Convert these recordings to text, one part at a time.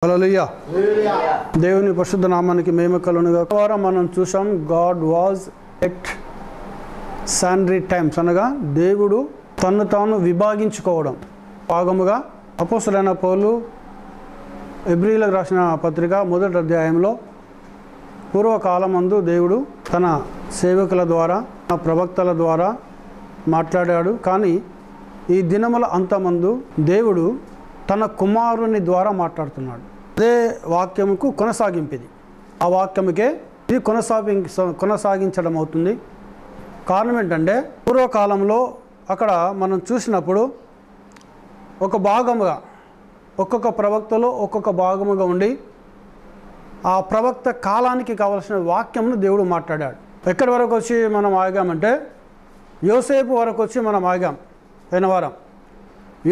హల్లెలూయా. దేవుని పరిశుద్ధ నామానికి మహిమ కలుగునుగా. మనం చూసాం గాడ్ వాజ్ ఎట్ సాండ్రీ టైమ్స్ అనగా దేవుడు తను తాను విభాగించుకోవడం. భాగముగా అపోస్తలుడైన పౌలు హెబ్రీయులకు రాసిన పత్రిక 1వ అధ్యాయంలో పూర్వకాలమందు దేవుడు తన సేవకుల ద్వారా ప్రవక్తల ద్వారా మాట్లాడాడు. కానీ ఈ దినముల అంతమందు దేవుడు తన కుమారుని ద్వారా మాట్లాడుతున్నాడు. అదే వాక్యముకు కొనసాగింపిది. ఆ వాక్యముకే ఇది కొనసాగించడం అవుతుంది. కారణం ఏంటంటే పూర్వకాలంలో అక్కడ మనం చూసినప్పుడు ఒక భాగముగా ఒక్కొక్క ప్రవక్తలో ఒక్కొక్క భాగముగా ఉండి ఆ ప్రవక్త కాలానికి కావలసిన వాక్యమును దేవుడు మాట్లాడాడు. ఎక్కడి వరకు వచ్చి మనం ఆగామంటే యోసేపు వరకు వచ్చి మనం ఆగాం పోయిన వారం.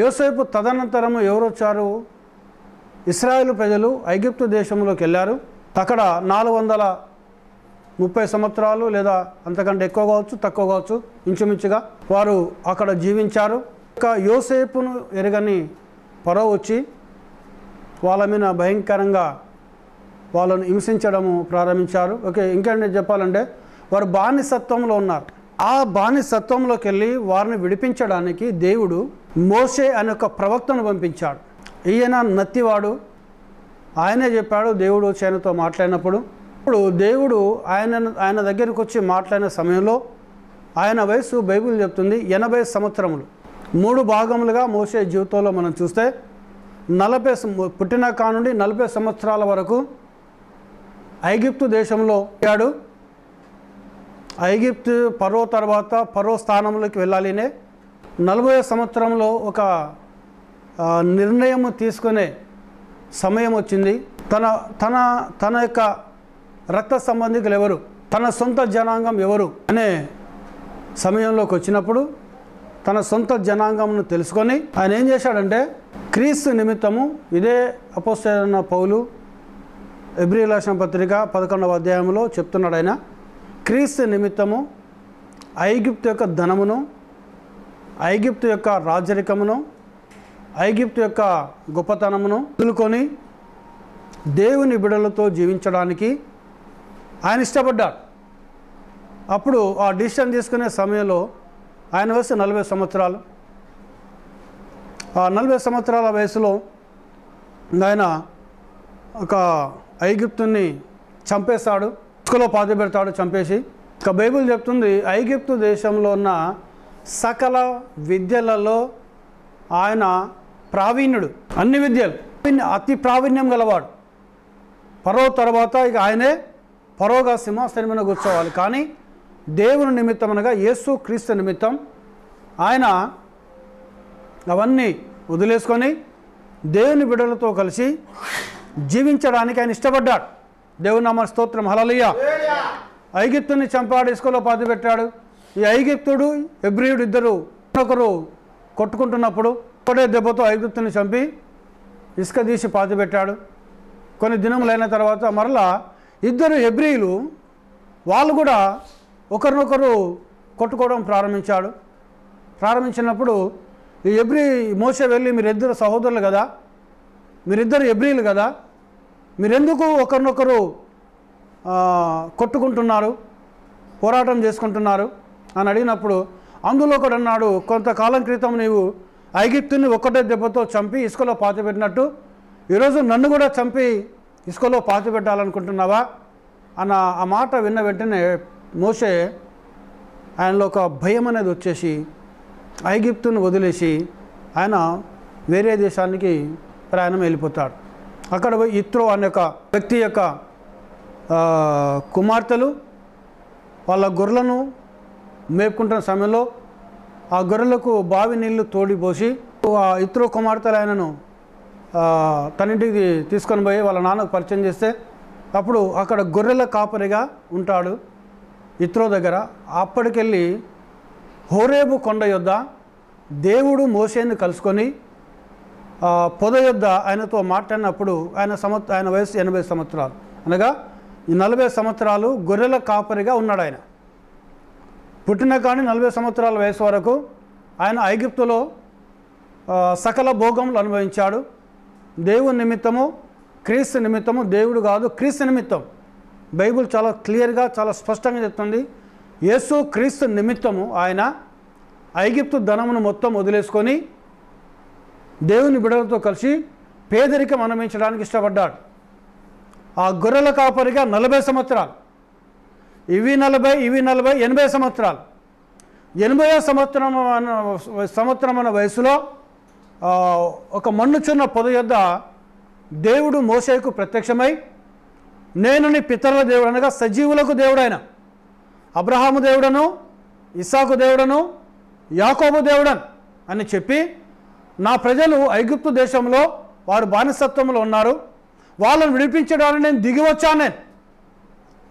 యోసేపు తదనంతరము ఎవరు వచ్చారు? ఇశ్రాయేలు ప్రజలు ఐగుప్తు దేశంలోకి వెళ్ళారు. అక్కడ 430 సంవత్సరాలు లేదా అంతకంటే ఎక్కువ కావచ్చు, తక్కువ కావచ్చు, ఇంచుమించుగా వారు అక్కడ జీవించారు. ఇంకా యోసేపును ఎరగని ఫరో వచ్చి వాళ్ళ మీద భయంకరంగా వాళ్ళను హింసించడము ప్రారంభించారు. ఓకే, ఇంకేంటి చెప్పాలంటే వారు బానిసత్వంలో ఉన్నారు. ఆ బానిసత్వంలోకి వెళ్ళి వారిని విడిపించడానికి దేవుడు మోషే అనే ఒక ప్రవక్తను పంపించాడు. ఈయన నత్తివాడు. ఆయనే చెప్పాడు దేవుడు ఆయనతో మాట్లాడినప్పుడు. ఇప్పుడు దేవుడు ఆయన దగ్గరికి వచ్చి మాట్లాడిన సమయంలో ఆయన వయసు బైబిల్ చెప్తుంది 80 సంవత్సరములు. 3 భాగములుగా మోషే జీవితంలో మనం చూస్తే 40 పుట్టిన కానుండి 40 సంవత్సరాల వరకు ఐగుప్తు దేశంలో అయ్యాడు. ఐగుప్తు ఫరో తర్వాత ఫరో స్థానంలోకి వెళ్ళాలినే 40వ సంవత్సరంలో ఒక నిర్ణయం తీసుకునే సమయం వచ్చింది. తన యొక్క రక్త సంబంధికులు ఎవరు, తన సొంత జనాంగం ఎవరు అనే సమయంలోకి వచ్చినప్పుడు తన సొంత జనాంగంను తెలుసుకొని ఆయన ఏం చేశాడంటే క్రీస్తు నిమిత్తము ఇదే అపోస్తలుడైన పౌలు హెబ్రీయులకు రాసిన పత్రిక 11వ అధ్యాయంలో చెప్తున్నాడు. ఆయన క్రీస్తు నిమిత్తము ఐగుప్తు యొక్క ధనమును, ఐగుప్తు యొక్క రాజరికమును, ఐగుప్తు యొక్క గొప్పతనమును వదులుకొని దేవుని బిడ్డలతో జీవించడానికి ఆయన ఇష్టపడ్డాడు. అప్పుడు ఆ డిసిషన్ తీసుకునే సమయంలో ఆయన వయసు 40 సంవత్సరాలు. ఆ 40 సంవత్సరాల వయసులో ఆయన ఒక ఐగుప్తుని చంపేస్తాడు, ఇసుకలో పాతి పెడతాడు చంపేసి. ఇక బైబిల్ చెప్తుంది ఐగుప్తు దేశంలో ఉన్న సకల విద్యలలో ఆయన ప్రావీణ్యుడు. అన్ని విద్యలు అతి ప్రావీణ్యం గలవాడు. ఫరో తర్వాత ఇక ఆయనే ఫరోగా సింహాసనం మీద కూర్చోవాలి. కానీ దేవుని నిమిత్తం అనగా యేసు క్రీస్తు నిమిత్తం ఆయన అవన్నీ వదిలేసుకొని దేవుని బిడ్డలతో కలిసి జీవించడానికి ఆయన ఇష్టపడ్డాడు. దేవుని నామ స్తోత్రం. హల్లెలూయా. ఐగుప్తుని చంపాడు, ఇసుకలో పాతి పెట్టాడు. ఈ ఐగుప్తుడు హెబ్రీయుడు ఇద్దరు ఒకరు కొట్టుకుంటున్నప్పుడు ఒకటే దెబ్బతో ఐగుప్తుని చంపి ఇసుక తీసి పాతి పెట్టాడు. కొన్ని దినములైన తర్వాత మరలా ఇద్దరు హెబ్రీయులు వాళ్ళు కూడా ఒకరినొకరు కొట్టుకోవడం ప్రారంభించినప్పుడు ఈ మోషే వెళ్ళి మీరిద్దరు సహోదరులు కదా, మీరిద్దరు హెబ్రీయులు కదా, మీరెందుకు ఒకరినొకరు కొట్టుకుంటున్నారు, పోరాటం చేసుకుంటున్నారు అని అడిగినప్పుడు అందులో ఒకడు అన్నాడు, కొంతకాలం క్రితం నీవు ఐగుప్తుని ఒక్కటే దెబ్బతో చంపి ఇసుకలో పాతి పెట్టినట్టు ఈరోజు నన్ను కూడా చంపి ఇసుకలో పాతి పెట్టాలనుకుంటున్నావా అన్న ఆ మాట విన్న వెంటనే మోషే ఆయనలో ఒక భయం అనేది వచ్చేసి ఐగుప్తుని వదిలేసి ఆయన వేరే దేశానికి ప్రయాణం వెళ్ళిపోతాడు. అక్కడ ఇత్రో అనే ఒక వ్యక్తి యొక్క కుమార్తెలు వాళ్ళ గొర్రెలను మేపుకుంటున్న సమయంలో ఆ గొర్రెలకు బావి నీళ్లు తోడిపోసి ఆ ఇత్రో కుమార్తెలు ఆయనను తన ఇంటికి తీసుకొని పోయి వాళ్ళ నాన్నకు పరిచయం చేస్తే అప్పుడు అక్కడ గొర్రెల కాపరిగా ఉంటాడు ఇత్రో దగ్గర. అప్పటికెళ్ళి హోరేబు కొండ యొద్ద దేవుడు మోషేని కలుసుకొని పొద యొద్ద ఆయనతో మాట్లాడినప్పుడు ఆయన వయసు 80 సంవత్సరాలు అనగా ఈ 40 సంవత్సరాలు గొర్రెల కాపరిగా ఉన్నాడు. ఆయన పుట్టిన కానీ 40 సంవత్సరాల వయసు వరకు ఆయన ఐగుప్తులో సకల భోగములు అనుభవించాడు. దేవుని నిమిత్తము క్రీస్తు నిమిత్తము, దేవుడు కాదు, క్రీస్తు నిమిత్తం. బైబిల్ చాలా క్లియర్గా చాలా స్పష్టంగా చెప్తుంది. యేసు క్రీస్తు నిమిత్తము ఆయన ఐగుప్తు ధనమును మొత్తం వదిలేసుకొని దేవుని బిడ్డలతో కలిసి పేదరికం అనుభవించడానికి ఇష్టపడ్డాడు. ఆ గొర్రెల కాపరిగా 40 సంవత్సరాలు, ఇవి 80 సంవత్సరాలు. 80వ సంవత్సరమైన వయసులో ఒక మన్నుచున్న పొద యొద్ద దేవుడు మోషేకు ప్రత్యక్షమై, నేను నీ పితరుల దేవుడు అనగా సజీవులకు దేవుడైన అబ్రహాము దేవుడను, ఇస్సాకు దేవుడను, యాకోబు దేవుడను అని చెప్పి, నా ప్రజలు ఐగుప్తు దేశంలో వారు బానిసత్వంలో ఉన్నారు, వాళ్ళను విడిపించడానికి నేను దిగి వచ్చాను,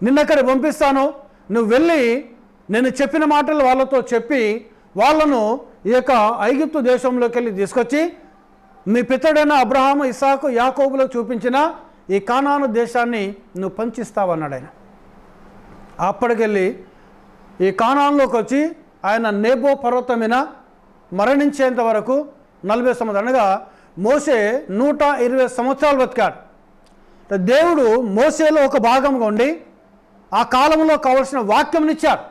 నిన్నక్కడ పంపిస్తాను, నువ్వు వెళ్ళి నేను చెప్పిన మాటలు వాళ్ళతో చెప్పి వాళ్ళను ఈ యొక్క ఐగుప్తు దేశంలోకి వెళ్ళి తీసుకొచ్చి మీ పితడైన అబ్రహాము, ఇస్సాకు, యాకోబులకు చూపించిన ఈ కానాను దేశాన్ని నువ్వు పంచిస్తావన్నాడు ఆయన. అప్పటికెళ్ళి ఈ కానాన్లోకి వచ్చి ఆయన నేబో పర్వతం మీద మరణించేంత వరకు 40 సంవత్సరాలు, అనగా మోషే 120 సంవత్సరాలు బతికాడు. దేవుడు మోషేలో ఒక భాగంగా ఉండి ఆ కాలంలో కావలసిన వాక్యంనిచ్చాడు.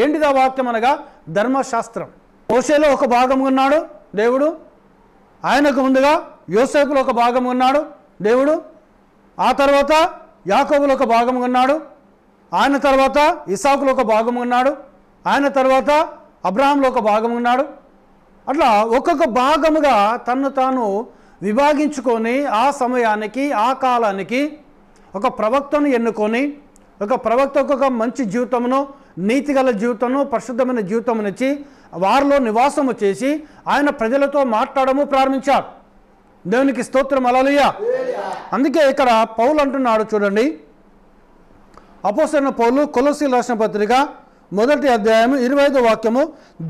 ఏంటిది ఆ వాక్యం అనగా ధర్మశాస్త్రం. మోషేలో ఒక భాగంగా ఉన్నాడు దేవుడు, ఆయనకు ముందుగా యోసేపులో ఒక భాగంగా ఉన్నాడు దేవుడు, ఆ తర్వాత యాకోబులో ఒక భాగంగా ఉన్నాడు, ఆయన తర్వాత ఇస్సాకులో ఒక భాగంగా ఉన్నాడు, ఆయన తర్వాత అబ్రహాంలో ఒక భాగంగా ఉన్నాడు. అట్లా ఒక్కొక్క భాగముగా తను తాను విభాగించుకొని ఆ సమయానికి ఆ కాలానికి ఒక ప్రవక్తను ఎన్నుకొని, ఒక ప్రవక్తకు ఒక మంచి జీవితమును, నీతిగల జీవితమును, పరిశుద్ధమైన జీవితమునిచ్చి వారిలో నివాసము చేసి ఆయన ప్రజలతో మాట్లాడము ప్రారంభించాడు. దేవునికి స్తోత్రం, హల్లెలూయా. అందుకే ఇక్కడ పౌలు అంటున్నాడు చూడండి, అపోస్తలుడైన పౌలు కొలొస్సీయులకు రాసిన పత్రిక 1వ అధ్యాయము 25వ వాక్యము,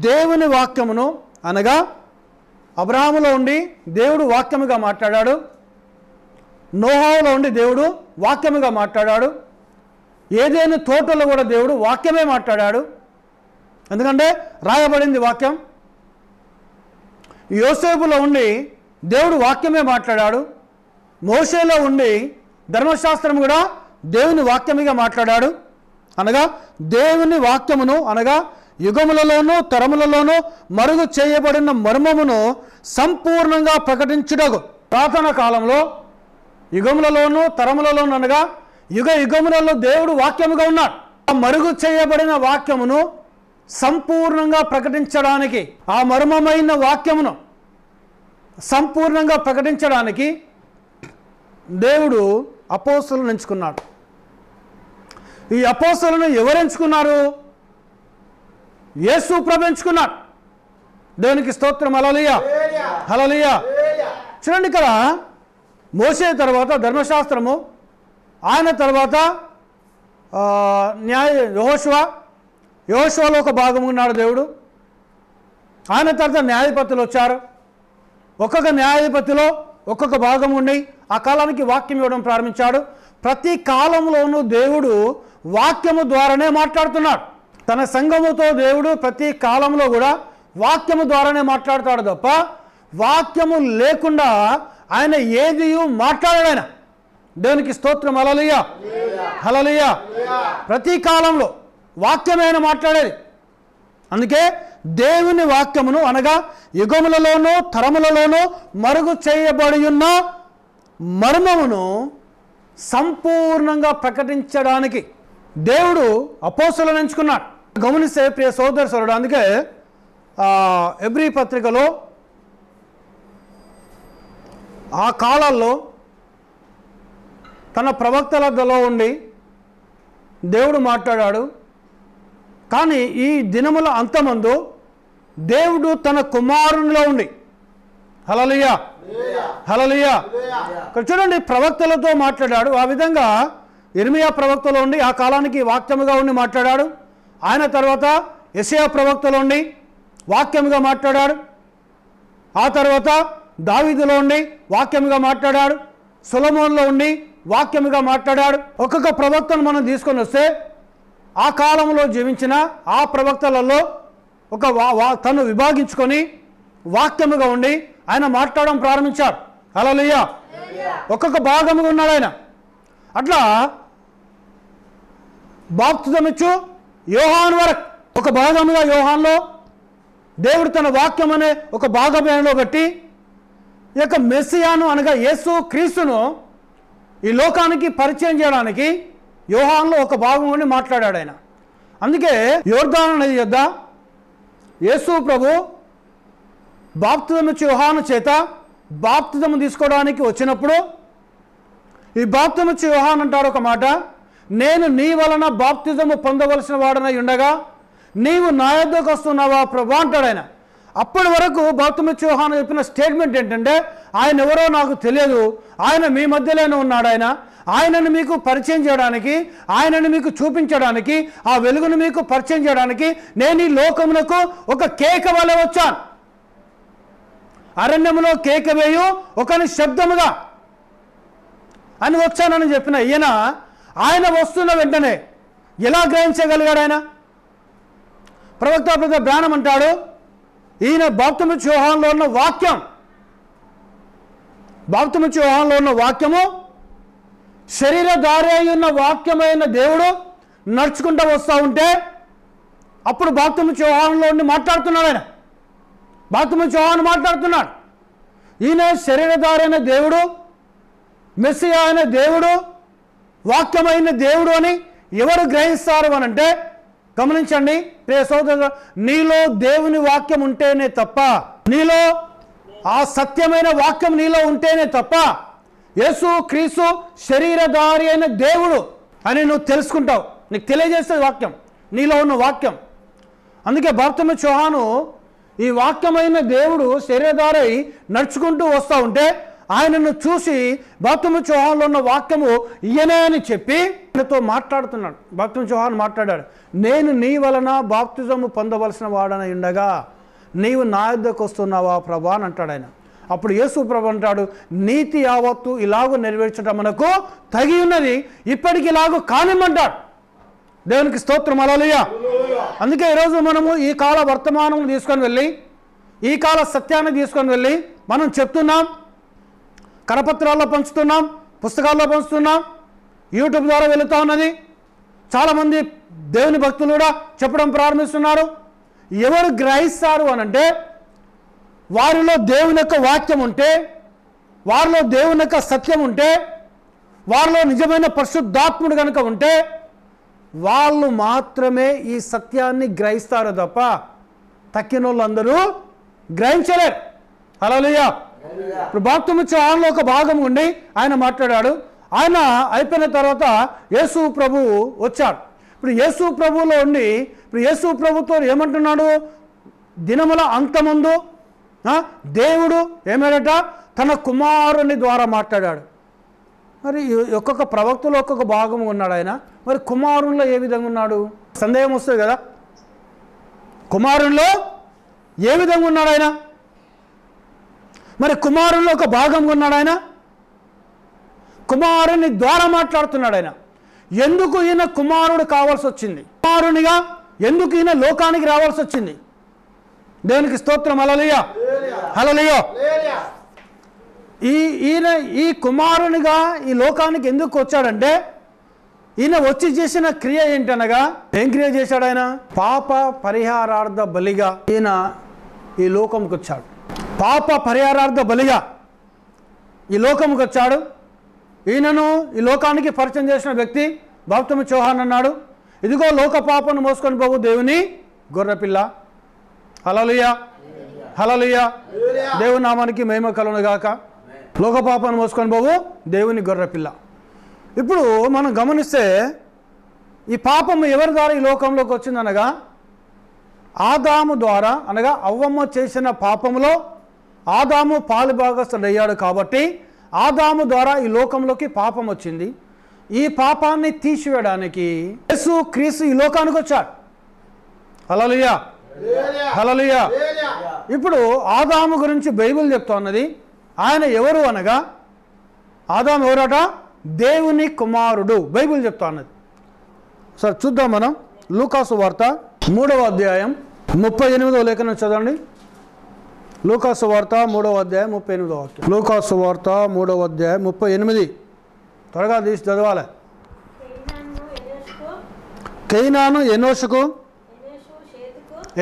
దేవుని వాక్యమును అనగా అబ్రహాములో ఉండి దేవుడు వాక్యముగా మాట్లాడాడు, నోహావులో ఉండి దేవుడు వాక్యముగా మాట్లాడాడు, ఏదేను తోటలో కూడా దేవుడు వాక్యమే మాట్లాడాడు, ఎందుకంటే రాయబడింది వాక్యం. యోసేపులో ఉండి దేవుడు వాక్యమే మాట్లాడాడు, మోషేలో ఉండి ధర్మశాస్త్రం కూడా దేవుని వాక్యముగా మాట్లాడాడు. అనగా దేవుని వాక్యమును అనగా యుగములలోనూ తరములలోనూ మరుగు చేయబడిన మర్మమును సంపూర్ణంగా ప్రకటించుటకు పురాతన కాలంలో యుగములలోనూ తరములలోనూ అనగా యుగములలో దేవుడు వాక్యముగా ఉన్నాడు. ఆ మరుగు చేయబడిన వాక్యమును సంపూర్ణంగా ప్రకటించడానికి, ఆ మర్మమైన వాక్యమును సంపూర్ణంగా ప్రకటించడానికి దేవుడు అపోస్తలులను ఎంచుకున్నాడు. ఈ అపోస్తలులను ఎవరు ఎంచుకున్నారు? యేసు ప్రభు ఎంచుకున్నాడు. దేవునికి స్తోత్రం, హల్లెలూయా, హల్లెలూయా. చూడండి, ఇక్కడ మోషే తర్వాత ధర్మశాస్త్రము, ఆయన తర్వాత యెహోషువలో ఒక భాగం ఉన్నాడు దేవుడు, ఆయన తర్వాత న్యాయాధిపతులు వచ్చారు. ఒక్కొక్క న్యాయాధిపతిలో ఒక్కొక్క భాగం ఉండి ఆ కాలానికి వాక్యం ఇవ్వడం ప్రారంభించాడు. ప్రతి కాలంలోనూ దేవుడు వాక్యము ద్వారానే మాట్లాడుతున్నాడు. తన సంఘముతో దేవుడు ప్రతి కాలంలో కూడా వాక్యము ద్వారానే మాట్లాడతాడు తప్ప వాక్యము లేకుండా ఆయన ఏది మాట్లాడాడు. ఆయన దేవునికి స్తోత్రం, హల్లెలూయా, హల్లెలూయా. ప్రతి కాలంలో వాక్యమే ఆయన మాట్లాడేది. అందుకే దేవుని వాక్యమును అనగా యుగములలోనూ తరములలోనూ మరుగు చేయబడి ఉన్న మర్మమును సంపూర్ణంగా ప్రకటించడానికి దేవుడు అపోస్తలులను ఎంచుకున్నాడు. గమనిస్తే ప్రియ సోదర సోదరుడు, అందుకే ఎబ్రీ పత్రికలో ఆ కాలాల్లో తన ప్రవక్తల దలో ఉండి దేవుడు మాట్లాడాడు. కానీ ఈ దినముల అంతమందు దేవుడు తన కుమారునిలో ఉండి, హల్లెలూయా, హల్లెలూయా. ఇక్కడ చూడండి, ప్రవక్తలతో మాట్లాడాడు. ఆ విధంగా ఇర్మియా ప్రవక్తలో ఉండి ఆ కాలానికి వాక్యముగా ఉండి మాట్లాడాడు. ఆయన తర్వాత యెషయా ప్రవక్తలో ఉండి వాక్యముగా మాట్లాడాడు. ఆ తర్వాత దావీదులో ఉండి వాక్యముగా మాట్లాడాడు. సొలొమోనులో ఉండి వాక్యముగా మాట్లాడాడు. ఒక్కొక్క ప్రవక్తను మనం తీసుకొని వస్తే ఆ కాలంలో జీవించిన ఆ ప్రవక్తలలో తను విభాగించుకొని వాక్యముగా ఉండి ఆయన మాట్లాడడం ప్రారంభించాడు. హల్లెలూయా. ఒక్కొక్క భాగముగా ఉన్నాడు ఆయన. అట్లా బాప్తిజమిచ్చు యోహాను వరకు ఒక భాగముగా యోహాన్లో దేవుడు తన వాక్యం అనే ఒక భాగంలో పెట్టి ఈ యొక్క మెస్సియాను అనగా యేసు క్రీస్తును ఈ లోకానికి పరిచయం చేయడానికి యోహాన్లో ఒక భాగం నుండి మాట్లాడాడు ఆయన. అందుకే యోర్దాను నది యొద్ద యేసు ప్రభు బాప్తిజమిచ్చు యోహాను చేత బాప్తిజము తీసుకోవడానికి వచ్చినప్పుడు ఈ బాప్తిజమిచ్చు యోహాను అంటాడు ఒక మాట, నేను నీ వలన బాప్తిజము పొందవలసిన వాడనై ఉండగా నీవు నా యొద్దకు వస్తున్నావా ప్రభు అంటాడు ఆయన. అప్పటి వరకు బాప్తిజమిచ్చు యోహాను చెప్పిన స్టేట్మెంట్ ఏంటంటే, ఆయన ఎవరో నాకు తెలియదు, ఆయన మీ మధ్యలోనే ఉన్నాడు, ఆయనను మీకు పరిచయం చేయడానికి, ఆయనను మీకు చూపించడానికి, ఆ వెలుగును మీకు పరిచయం చేయడానికి నేను ఈ లోకమునకు ఒక కేక వలె వచ్చాను. అరణ్యములో కేక వేయు ఒకని శబ్దముగా అని వచ్చానని చెప్పిన ఈయన ఆయన వస్తున్న వెంటనే ఎలా గ్రహించగలిగాడు ఆయన? ప్రవక్త పెద్ద బ్రాహ్మణం అంటాడు, ఈయన బాప్తిజమిచ్చు యోహానులో ఉన్న వాక్యం, బాప్తిజమిచ్చు యోహానులో ఉన్న వాక్యము శరీరధారి అయి ఉన్న వాక్యమైన దేవుడు నడుచుకుంటూ వస్తూ ఉంటే అప్పుడు బాప్తిజమిచ్చు యోహానులో ఉండి మాట్లాడుతున్నాడు ఆయన. బాప్తిజమిచ్చు యోహాను మాట్లాడుతున్నాడు. ఈయన శరీరధారి అయిన దేవుడు, మెస్సియా అయిన దేవుడు, వాక్యమైన దేవుడు అని ఎవరు గ్రహిస్తారు అని అంటే, గమనించండి ప్రియ సోదరులు, నీలో దేవుని వాక్యం ఉంటేనే తప్ప, నీలో ఆ సత్యమైన వాక్యం నీలో ఉంటేనే తప్ప యేసు క్రీస్తు శరీరధారి అయిన దేవుడు అని నువ్వు తెలుసుకుంటావు. నీకు తెలియజేస్తుంది వాక్యం, నీలో ఉన్న వాక్యం. అందుకే బాప్తిజమిచ్చు యోహాను ఈ వాక్యమైన దేవుడు శరీరధారి నడుచుకుంటూ వస్తూ ఉంటే ఆయనను చూసి బాప్తిజమిచ్చు యోహానులో ఉన్న వాక్యము ఈయనే అని చెప్పి ఆయనతో మాట్లాడుతున్నాడు. బాప్తిజమిచ్చు యోహాను మాట్లాడాడు, నేను నీ వలన బాప్తిజము పొందవలసిన వాడనై ఉండగా నీవు నా యొద్దకు వస్తున్నావా ప్రభా అని అంటాడు ఆయన. అప్పుడు యేసు ప్రభు అంటాడు, నీతి యావత్తు ఇలాగూ నెరవేర్చడం మనకు తగి ఉన్నది, ఇప్పటికి ఇలాగూ కానిమ్మంటాడు. దేవునికి స్తోత్రం, హల్లెలూయా. అందుకే ఈరోజు మనము ఈ కాల వర్తమానం తీసుకొని వెళ్ళి, ఈ కాల సత్యాన్ని తీసుకొని వెళ్ళి మనం చెప్తున్నాం, కరపత్రాల్లో పంచుతున్నాం, పుస్తకాల్లో పంచుతున్నాం, యూట్యూబ్ ద్వారా వెళుతూ ఉన్నది. చాలామంది దేవుని భక్తులు కూడా చెప్పడం ప్రారంభిస్తున్నారు. ఎవరు గ్రహిస్తారు అనంటే, వారిలో దేవుని యొక్క వాక్యం ఉంటే, వారిలో దేవుని యొక్క సత్యం ఉంటే, వారిలో నిజమైన పరిశుద్ధాత్ముడు కనుక ఉంటే వాళ్ళు మాత్రమే ఈ సత్యాన్ని గ్రహిస్తారు తప్ప తక్కిన వాళ్ళందరూ గ్రహించలేరు. హల్లెలూయా. ఇప్పుడు బాప్తిజమిచ్చు యోహానులో ఒక భాగం ఉండి ఆయన మాట్లాడాడు. ఆయన అయిపోయిన తర్వాత యేసు ప్రభు వచ్చాడు. ఇప్పుడు యేసు ప్రభులో ఉండి ఇప్పుడు యేసు ప్రభుతో ఏమంటున్నాడు? దినముల అంతముందు దేవుడు ఏమైనట తన కుమారుని ద్వారా మాట్లాడాడు. మరి ఒక్కొక్క ప్రవక్తలో ఒక్కొక్క భాగం ఉన్నాడు ఆయన. మరి కుమారునిలో ఏ విధంగా ఉన్నాడు? సందేహం వస్తుంది కదా, కుమారునిలో ఏ విధంగా ఉన్నాడు ఆయన? మరి కుమారునిలో ఒక భాగంగా ఉన్నాడు ఆయన. కుమారుని ద్వారా మాట్లాడుతున్నాడు ఆయన. ఎందుకు ఈయన కుమారుడు కావాల్సి వచ్చింది? కుమారునిగా ఎందుకు ఈయన లోకానికి రావాల్సి వచ్చింది? దేవునికి స్తోత్రం, హల్లెలూయా, హల్లెలూయా. ఈయన ఈ కుమారునిగా ఈ లోకానికి ఎందుకు వచ్చాడంటే, ఈయన వచ్చి చేసిన క్రియ ఏంటనగా, ఏం క్రియ చేశాడు ఆయన? పాప పరిహారార్థ బలిగా ఈయన ఈ లోకంకి వచ్చాడు. పాప పరిహారార్థ బలిగా ఈ లోకంకి వచ్చాడు. ఈయనను ఈ లోకానికి పరిచయం చేసిన వ్యక్తి బాప్తిజమిచ్చు యోహాను అన్నాడు, ఇదిగో లోక పాపను మోసుకొని పోవు దేవుని గొర్రెపిల్ల. హల్లెలూయా, హల్లెలూయా. దేవుని నామానికి మహిమ కలుగును గాక. లోక పాపను మోసుకొని పోవు దేవుని గొర్రెపిల్ల. ఇప్పుడు మనం గమనిస్తే ఈ పాపం ఎవరి ద్వారా ఈ లోకంలోకి వచ్చిందనగా, ఆదాము ద్వారా, అనగా అవ్వమ్మ చేసిన పాపములో ఆదాము పాలుభాగస్తుడయ్యాడు కాబట్టి ఆదాము ద్వారా ఈ లోకంలోకి పాపం వచ్చింది. ఈ పాపాన్ని తీసివేయడానికి యేసు క్రీస్తు ఈ లోకానికి వచ్చాడు. హల్లెలూయా, హల్లెలూయా. ఇప్పుడు ఆదాము గురించి బైబిల్ చెప్తా ఉన్నది. ఆయన ఎవరు అనగా, ఆదాము ఎవరట? దేవుని కుమారుడు. బైబిల్ చెప్తా ఉన్నది. సరే చూద్దాం మనం. లూకాసు వార్త 3వ అధ్యాయం 38వ లేఖనం చదవండి. లూకాసు వార్త 3వ అధ్యాయం 38వ వాక్యం. లూకాసు వార్త 3వ అధ్యాయం 38. త్వరగా తీసి చదవాలి. కైనాను ఎనోషుకు,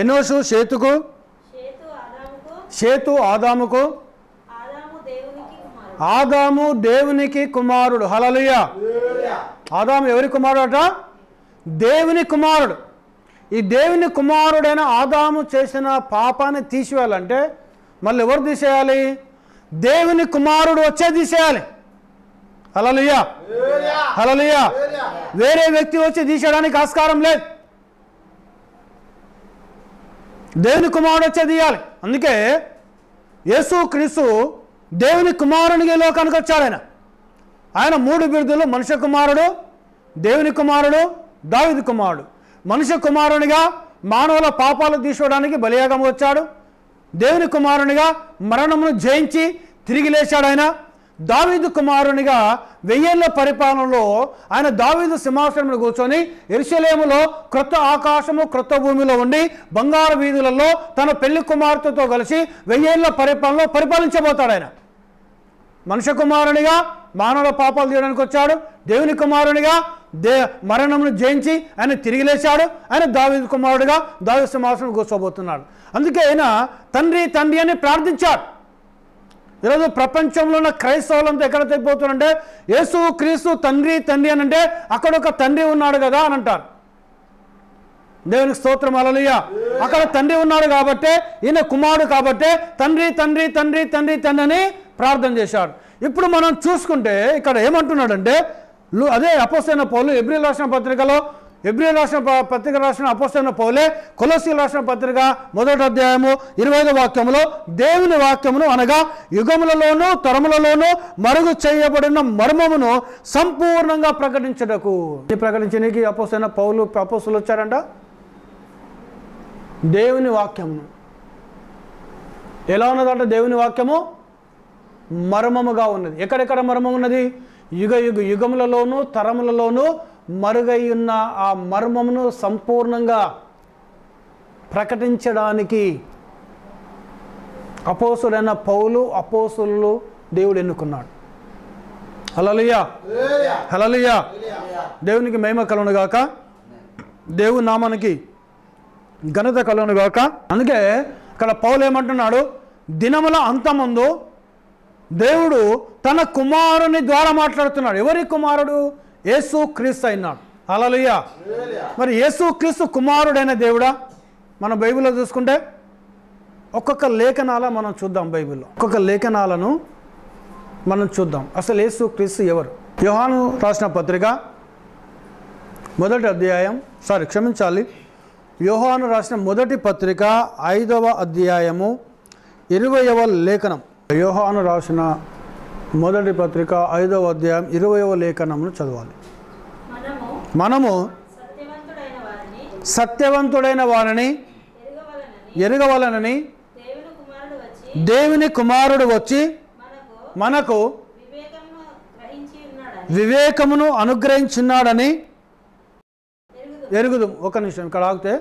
ఎనోషు షేతుకు, షేతు ఆదాముకు, ఆదాము దేవునికి కుమారుడు. హల్లెలూయా. ఆదాము ఎవరి కుమారుడు అట? దేవుని కుమారుడు. ఈ దేవుని కుమారుడైన ఆదాము చేసిన పాపాన్ని తీసివేయాలంటే మళ్ళీ ఎవరు తీసేయాలి? దేవుని కుమారుడు వచ్చే తీసేయాలి. హల్లెలూయా, హల్లెలూయా. వేరే వ్యక్తి వచ్చి తీసేయడానికి ఆస్కారం లేదు. దేవుని కుమారుడు వచ్చే తీయాలి. అందుకే యేసు క్రీస్తు దేవుని కుమారునిగా లోకానికి వచ్చాడు. ఆయన 3 బిరుదులు: మనుష్య కుమారుడు, దేవుని కుమారుడు, దావీదు కుమారుడు. మనుష్య కుమారునిగా మానవుల పాపాలు తీసుకోవడానికి బలియాగం వచ్చాడు. దేవుని కుమారునిగా మరణమును జయించి తిరిగి లేచాడు. ఆయన దావీదు కుమారునిగా 1000 ఏళ్ల పరిపాలనలో ఆయన దావీదు సింహాసనంలో కూర్చొని యెరూషలేములో క్రొత్త ఆకాశము క్రొత్త భూమిలో ఉండి బంగారు వీధులలో తన పెళ్లి కుమార్తెతో కలిసి 1000 ఏళ్ల పరిపాలనలో పరిపాలించబోతాడు. ఆయన మనుష్య కుమారునిగా మానవుల పాపాలు తీయడానికి వచ్చాడు. దేవుని కుమారునిగా మరణమును జయించి ఆయన తిరిగి లేచాడు. ఆయన దావీదు కుమారుడిగా దావీదు సింహాసనం కూర్చోబోతున్నాడు. అందుకే ఆయన తండ్రి తండ్రి అని ప్రార్థించాడు. ఈరోజు ప్రపంచంలో ఉన్న క్రైస్తవులంతా ఎక్కడ తెగిపోతున్నారంటే యేసు క్రీస్తు తండ్రి తండ్రి అని అంటే అక్కడ ఒక తండ్రి ఉన్నాడు కదా అని అంటారు. దేవునికి స్తోత్రం, హల్లెలూయా. అక్కడ తండ్రి ఉన్నాడు కాబట్టే ఈయన కుమారుడు కాబట్టే తండ్రి తండ్రి తండ్రి తండ్రి తండ్రి అని ప్రార్థన చేశాడు. ఇప్పుడు మనం చూసుకుంటే ఇక్కడ ఏమంటున్నాడంటే అదే అపోస్తలుడైన పౌలు ఎబ్రియలు రాసిన పత్రికలో రాసిన అపోస్తలుడైన పౌలే కొలొస్సీయులకు రాసిన పత్రిక 1వ అధ్యాయము 20వ వాక్యములో దేవుని వాక్యమును అనగా యుగములలోనూ తరములలోనూ మరుగు చేయబడిన మర్మమును సంపూర్ణంగా ప్రకటించడానికి అపోస్తలుడైన పౌలు అపోస్తలులు వచ్చారంట. దేవుని వాక్యమును ఎలా ఉన్నదంట? దేవుని వాక్యము మర్మముగా ఉన్నది. ఎక్కడెక్కడ మర్మం ఉన్నది? యుగములలోనూ తరములలోనూ మరుగై ఉన్న ఆ మర్మమును సంపూర్ణంగా ప్రకటించడానికి అపోస్తలుడైన పౌలు అపోస్తలులు దేవుడు ఎన్నుకున్నాడు. హల్లెలూయా, హల్లెలూయా. దేవునికి మహిమ కలుగును గాక, దేవుని నామానికి ఘనత కలుగును గాక. అందుకే ఇక్కడ పౌలు ఏమంటున్నాడు? దినముల అంతమందు దేవుడు తన కుమారుని ద్వారా మాట్లాడుతున్నాడు. ఎవరి కుమారుడు? యేసు క్రీస్తు అయినాడు. హల్లెలూయా. మరి యేసు క్రీస్తు కుమారుడైన దేవుడా? మన బైబిల్లో చూసుకుంటే ఒక్కొక్క లేఖనాల మనం చూద్దాం. బైబిల్లో ఒక్కొక్క లేఖనాలను మనం చూద్దాం. అసలు యేసు క్రీస్తు ఎవరు? యోహాను రాసిన పత్రిక 1వ అధ్యాయం యోహాను రాసిన మొదటి పత్రిక 5వ అధ్యాయము 20వ లేఖనం. యోహాను రాసిన మొదటి పత్రిక 5వ అధ్యాయం 20వ లేఖనమును చదవాలి. మనము సత్యవంతుడైన వారిని ఎరగవలనని దేవుని కుమారుడు వచ్చి మనకు వివేకమును అనుగ్రహించున్నాడని ఎరుగుదు. ఒక నిమిషం ఇక్కడ ఆగితే,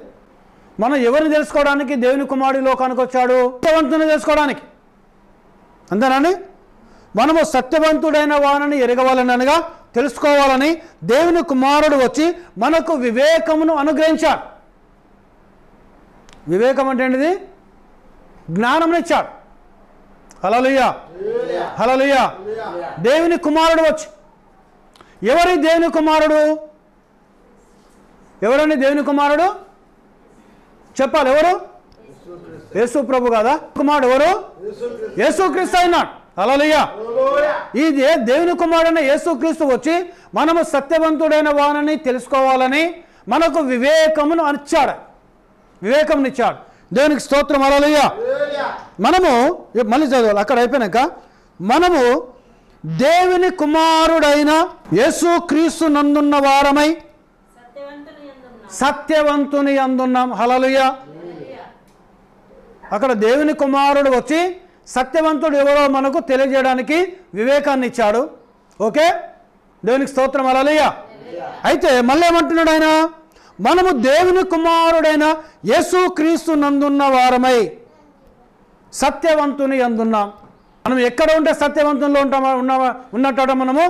మనం ఎవరిని తెలుసుకోవడానికి దేవుని కుమారుడు లోకానికి వచ్చాడు? సత్యవంతుని తెలుసుకోవడానికి. అంతేనండి. మనము సత్యవంతుడైన వారిని ఎరగవాలనగా తెలుసుకోవాలని దేవుని కుమారుడు వచ్చి మనకు వివేకమును అనుగ్రహించాడు. వివేకం అంటే ఏంటిది? జ్ఞానంనిచ్చాడు. హల్లెలూయా, హల్లెలూయా. దేవుని కుమారుడు వచ్చి, ఎవరి దేవుని కుమారుడు? ఎవరండి దేవుని కుమారుడు? చెప్పాలి. ఎవరు? యేసు ప్రభు కదా. కుమారుడు ఎవరు? యేసు క్రీస్తు అయినాడు. హల్లెలూయా. ఈ దేవుని కుమారుడైన యేసు క్రీస్తు వచ్చి మనము సత్యవంతుడైన వారిని తెలుసుకోవాలని మనకు వివేకమును ఇచ్చాడు. వివేకమునిచ్చాడు. దేవునికి స్తోత్రం, హల్లెలూయా. మనము మళ్ళీ చదవాలి. అక్కడ అయిపోయినాక మనము దేవుని కుమారుడైన యేసు క్రీస్తు నందున్న వారమై సత్యవంతుని అందున్నాం. హల్లెలూయా. అక్కడ దేవుని కుమారుడు వచ్చి సత్యవంతుడు ఎవరో మనకు తెలియజేయడానికి వివేకాన్ని ఇచ్చాడు. ఓకే, దేవునికి స్తోత్రం, హల్లెలూయా. అయితే మళ్ళీ ఏమంటున్నాడు ఆయన? మనము దేవుని కుమారుడైన యేసు క్రీస్తు నందున్న వారమై. సత్యవంతుని యందున్నాం. మనం ఎక్కడ ఉంటే సత్యవంతుల్లో ఉన్నట్ట మనము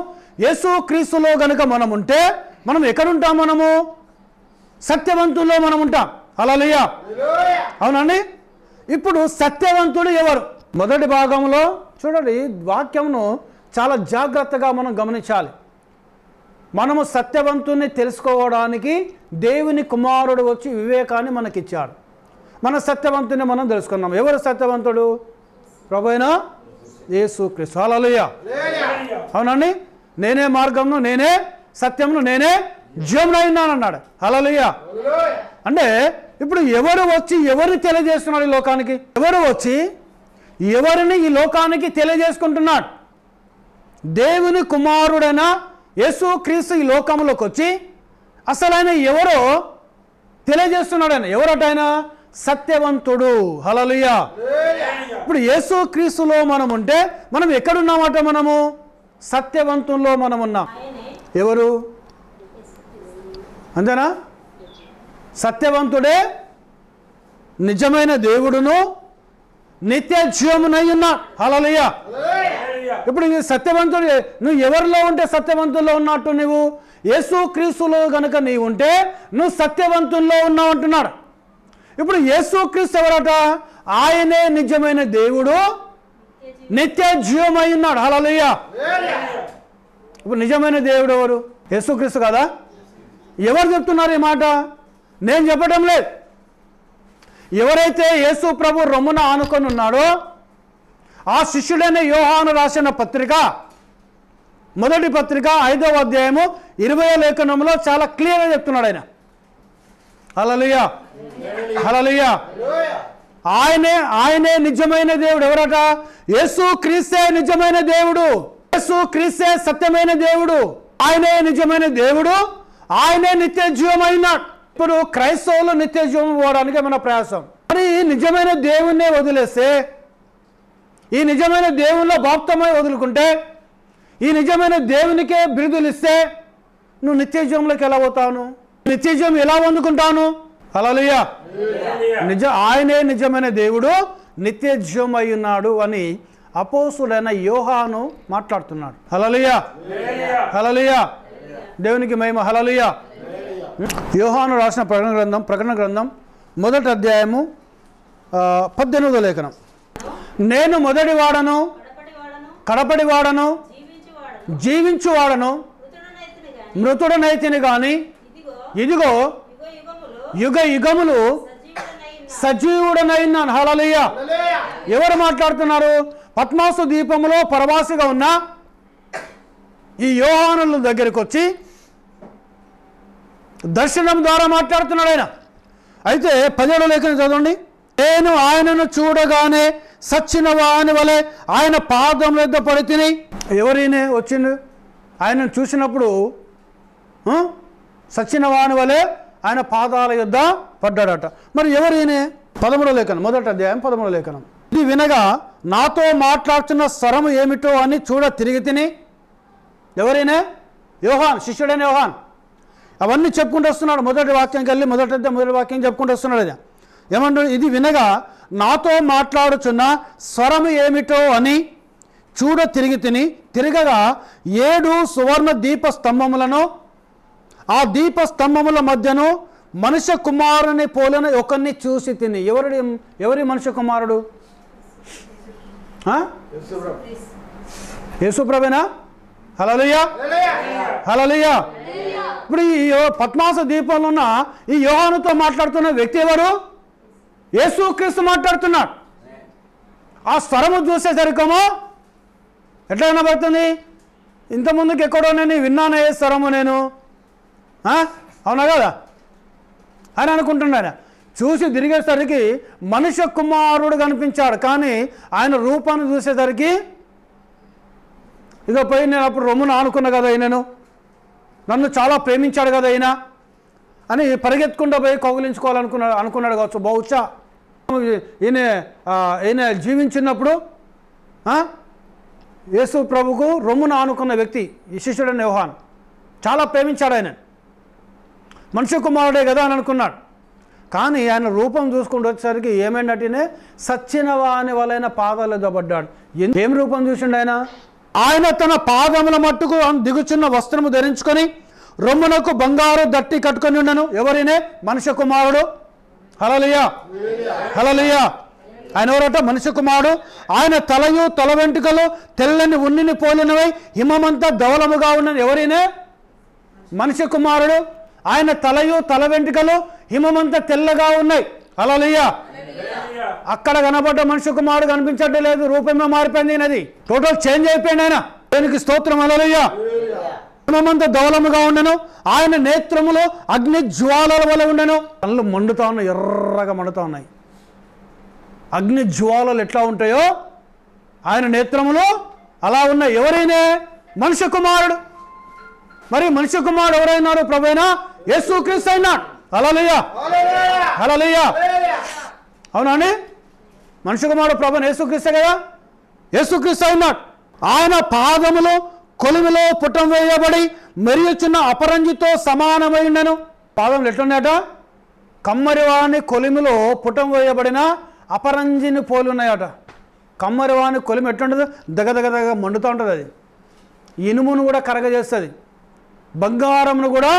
యేసుక్రీస్తులో గనుక మనం ఉంటే మనం ఎక్కడుంటాం? మనము సత్యవంతుల్లో మనం ఉంటాం. హల్లెలూయా. అవునండి. ఇప్పుడు సత్యవంతుడు ఎవరు? మొదటి భాగంలో చూడండి, వాక్యమును చాలా జాగ్రత్తగా మనం గమనించాలి. మనము సత్యవంతుని తెలుసుకోవడానికి దేవుని కుమారుడు వచ్చి వివేకాన్ని మనకిచ్చాడు. మన సత్యవంతుని మనం తెలుసుకున్నాం. ఎవరు సత్యవంతుడు? ప్రభువైన యేసుక్రీస్తు. హల్లెలూయా. అవునండి. నేనే మార్గమును, నేనే సత్యమును, నేనే జీవమునైనాను అన్నాడు. హల్లెలూయా. అంటే ఇప్పుడు ఎవరు వచ్చి ఎవరిని తెలియజేస్తున్నాడు ఈ లోకానికి? ఎవరు వచ్చి ఎవరిని ఈ లోకానికి తెలియజేసుకుంటున్నాడు? దేవుని కుమారుడైన యేసుక్రీస్తు ఈ లోకంలోకి వచ్చి అసలు ఆయన ఎవరో తెలియజేస్తున్నాడు. ఆయన ఎవరట? ఆయన సత్యవంతుడు. హల్లెలూయా. ఇప్పుడు యేసుక్రీస్తులో మనం ఉంటే మనం ఎక్కడున్నామట? మనము సత్యవంతుల్లో మనం ఉన్నాం. ఎవరు? అంతేనా? సత్యవంతుడే నిజమైన దేవుడును నిత్య జీవమునై ఉన్నాడు. హల్లెలూయా. ఇప్పుడు ఈ సత్యవంతుడు నువ్వు ఎవరిలో ఉంటే సత్యవంతుల్లో ఉన్నట్టు? నువ్వు యేసుక్రీస్తులో గనుక నీవు ఉంటే నువ్వు సత్యవంతుల్లో ఉన్నావు అంటున్నాడు. ఇప్పుడు యేసుక్రీస్తు ఎవరట? ఆయనే నిజమైన దేవుడు, నిత్య జీవమై ఉన్నాడు. హల్లెలూయా. ఇప్పుడు నిజమైన దేవుడు ఎవరు? యేసుక్రీస్తు కదా? ఎవరు చెప్తున్నారు ఈ మాట? నేను చెప్పడం లేదు. ఎవరైతే యేసు ప్రభు రొమ్మున ఆనుకొని ఉన్నాడో ఆ శిష్యుడైన యోహాను రాసిన పత్రిక, మొదటి పత్రిక 5వ అధ్యాయము 20వ లేఖనంలో చాలా క్లియర్గా చెప్తున్నాడు ఆయన. హల్లెలూయా. హల్లెలూయా. ఆయనే నిజమైన దేవుడు. ఎవరట? యేసుక్రీస్తే నిజమైన దేవుడు. యేసుక్రీస్తే సత్యమైన దేవుడు. ఆయనే నిజమైన దేవుడు, ఆయనే నిత్య జీవమైనాడు. ఇప్పుడు క్రైస్తవులు నిత్య జీవం పోవడానికి మన ప్రయాసం. మరి నిజమైన దేవుణ్ణే వదిలేస్తే, ఈ నిజమైన దేవుల్లో బాప్తమై వదులుకుంటే, ఈ నిజమైన దేవునికే బిరుదులు ఇస్తే నువ్వు నిత్య జీవంలోకి ఎలా పోతాను? నిత్య జీవం ఎలా పొందుకుంటాను? హల్లెలూయా. ఆయనే నిజమైన దేవుడు, నిత్య జీవం అయి ఉన్నాడు అని అపోస్తుడైన యోహాను మాట్లాడుతున్నాడు. హల్లెలూయా. హల్లెలూయా. దేవునికి మహిమ. హల్లెలూయా. యోహాను రాసిన ప్రకటన గ్రంథం మొదటి అధ్యాయము 18వ లేఖనం. నేను మొదటి వాడను, కడపడి వాడను, జీవించువాడను, మృతుడనైతిని గాని ఇదిగో యుగ యుగములు సజీవుడనైనాను. హల్లెలూయా. ఎవరు మాట్లాడుతున్నారు? పద్మాసు ద్వీపంలో పరవాసిగా ఉన్న ఈ యోహానుల దగ్గరికి వచ్చి దర్శనం ద్వారా మాట్లాడుతున్నాడు ఆయన. అయితే 17వ లేఖనం చదవండి. నేను ఆయనను చూడగానే సచ్చిన వాని వలె ఆయన పాదం వద్ద పడి తిని. ఎవరైనా వచ్చిండు? ఆయనను చూసినప్పుడు సచ్చిన వాని వలె ఆయన పాదాల యొద్ద పడ్డాడట. మరి ఎవరైనా? 13వ లేఖనం, మొదటి అధ్యాయం 13వ లేఖనం. ఇది వినగా నాతో మాట్లాడుతున్న స్వరము ఏమిటో అని చూడ తిరిగి తిని. ఎవరైనా? యోహాన్, శిష్యుడైన యోహాన్. అవన్నీ చెప్పుకుంటూ వస్తున్నాడు. మొదటి వాక్యంకి వెళ్ళి మొదటి వాక్యం చెప్పుకుంటూ వస్తున్నాడు. అది ఏమంటాడు? ఇది వినగా నాతో మాట్లాడుచున్న స్వరము ఏమిటో అని చూడ తిరిగి తిని. తిరగగా 7 సువర్ణ దీప స్తంభములను, ఆ దీప స్తంభముల మధ్యను మనుష్య కుమారుని పోలిన ఒకరిని చూసి తిని. ఎవరి మనుష్య కుమారుడు? యేసుప్రభేనా? హల్లెలూయా. హల్లెలూయా. ఇప్పుడు ఈ పద్మాస దీపంలో ఉన్న ఈ యోహానుతో మాట్లాడుతున్న వ్యక్తి ఎవరు? యేసుక్రీస్తు మాట్లాడుతున్నాడు. ఆ స్వరము చూసేసరికేమో ఎట్లా కనబడుతుంది? ఇంతకుముందుకు ఎక్కడో నేను విన్నాను ఏ స్వరము నేను, అవునా కదా అని అనుకుంటున్నాను. చూసి తిరిగేసరికి మనుష్య కుమారుడు కనిపించాడు. కానీ ఆయన రూపాన్ని చూసేసరికి ఇక పోయి నేను అప్పుడు రొమ్మును ఆనుకున్నా కదా ఈయనను, నన్ను చాలా ప్రేమించాడు కదా ఈయన అని పరిగెత్తుకుంటూ పోయి అనుకున్నాడు కావచ్చు. బహుశా ఈయన జీవించినప్పుడు యేసు ప్రభుకు రొమ్మును ఆనుకున్న వ్యక్తి ఈ శిష్యుడైన యోహాను చాలా ప్రేమించాడు. ఆయన మనుష్య కుమారుడే కదా అని అనుకున్నాడు. కానీ ఆయన రూపం చూసుకుంటూ వచ్చేసరికి ఏమైనట్టునే సచ్చిన వాని వలైన పాదాలు దొబ్బడ్డాడు. ఏం రూపం చూసిండు ఆయన? ఆయన తన పాదముల మట్టుకు దిగుచున్న వస్త్రము ధరించుకొని రొమ్మునకు బంగారు దట్టి కట్టుకొని ఉండను. ఎవరినే? మనుష్య కుమారుడు. హల్లెలూయా, హల్లెలూయా. ఆయన ఎవరట? మనుష్య కుమారుడు. ఆయన తలయు తల వెంట్రుకలు తెల్లని ఉన్నిని పోలినవై హిమమంతా ధవలముగా ఉన్నది. ఎవరినే? మనుష్య కుమారుడు. ఆయన తలయు తల వెంట్రుకలు హిమమంతా తెల్లగా ఉన్నాయి. హల్లెలూయా. అక్కడ కనబడ్డ మనుష్య కుమారుడు కనిపించట్టే లేదు, రూపమే మారిపోయింది. నది టోటల్ చేంజ్ అయిపోయింది. ఆయన దేనికి స్తోత్రం. హల్లెలూయా. హిమమంతా ధవలముగా ఉండను. ఆయన నేత్రములు అగ్ని జ్వాలల వలె ఉండను. కళ్ళు మండుతా ఉన్నాయి, ఎర్రగా మండుతా ఉన్నాయి. అగ్ని జ్వాలలు ఎట్లా ఉంటాయో ఆయన నేత్రములు అలా ఉన్నాయి. ఎవరైనా? మనుష్య కుమారుడు. మరి మనుష్య కుమారుడు ఎవరైనారు? ప్రభువైన యేసుక్రీస్తు అయినాడు. హల్లెలూయా, హల్లెలూయా. అవునా అండి? మనుష్య కుమారుడు ప్రభువైన యేసుక్రీస్తే కదా. యేసుక్రీస్తు అయినాడు. ఆయన పాదములు కొలిమిలో పుటం వేయబడి మెరియుచున్న అపరంజితో సమానమై ఉండను. పాదములు ఎట్లున్నాయట? కమ్మరివాని కొలిమిలో పుటం వేయబడిన అపరంజిని పోలి ఉన్నాయట. కమ్మరివాని కొలిమి ఎట్లుంటుంది? దగదగదగ మండుతూ ఉంటుంది. అది ఇనుమును కూడా కరగజేస్తుంది, బంగారంను కూడా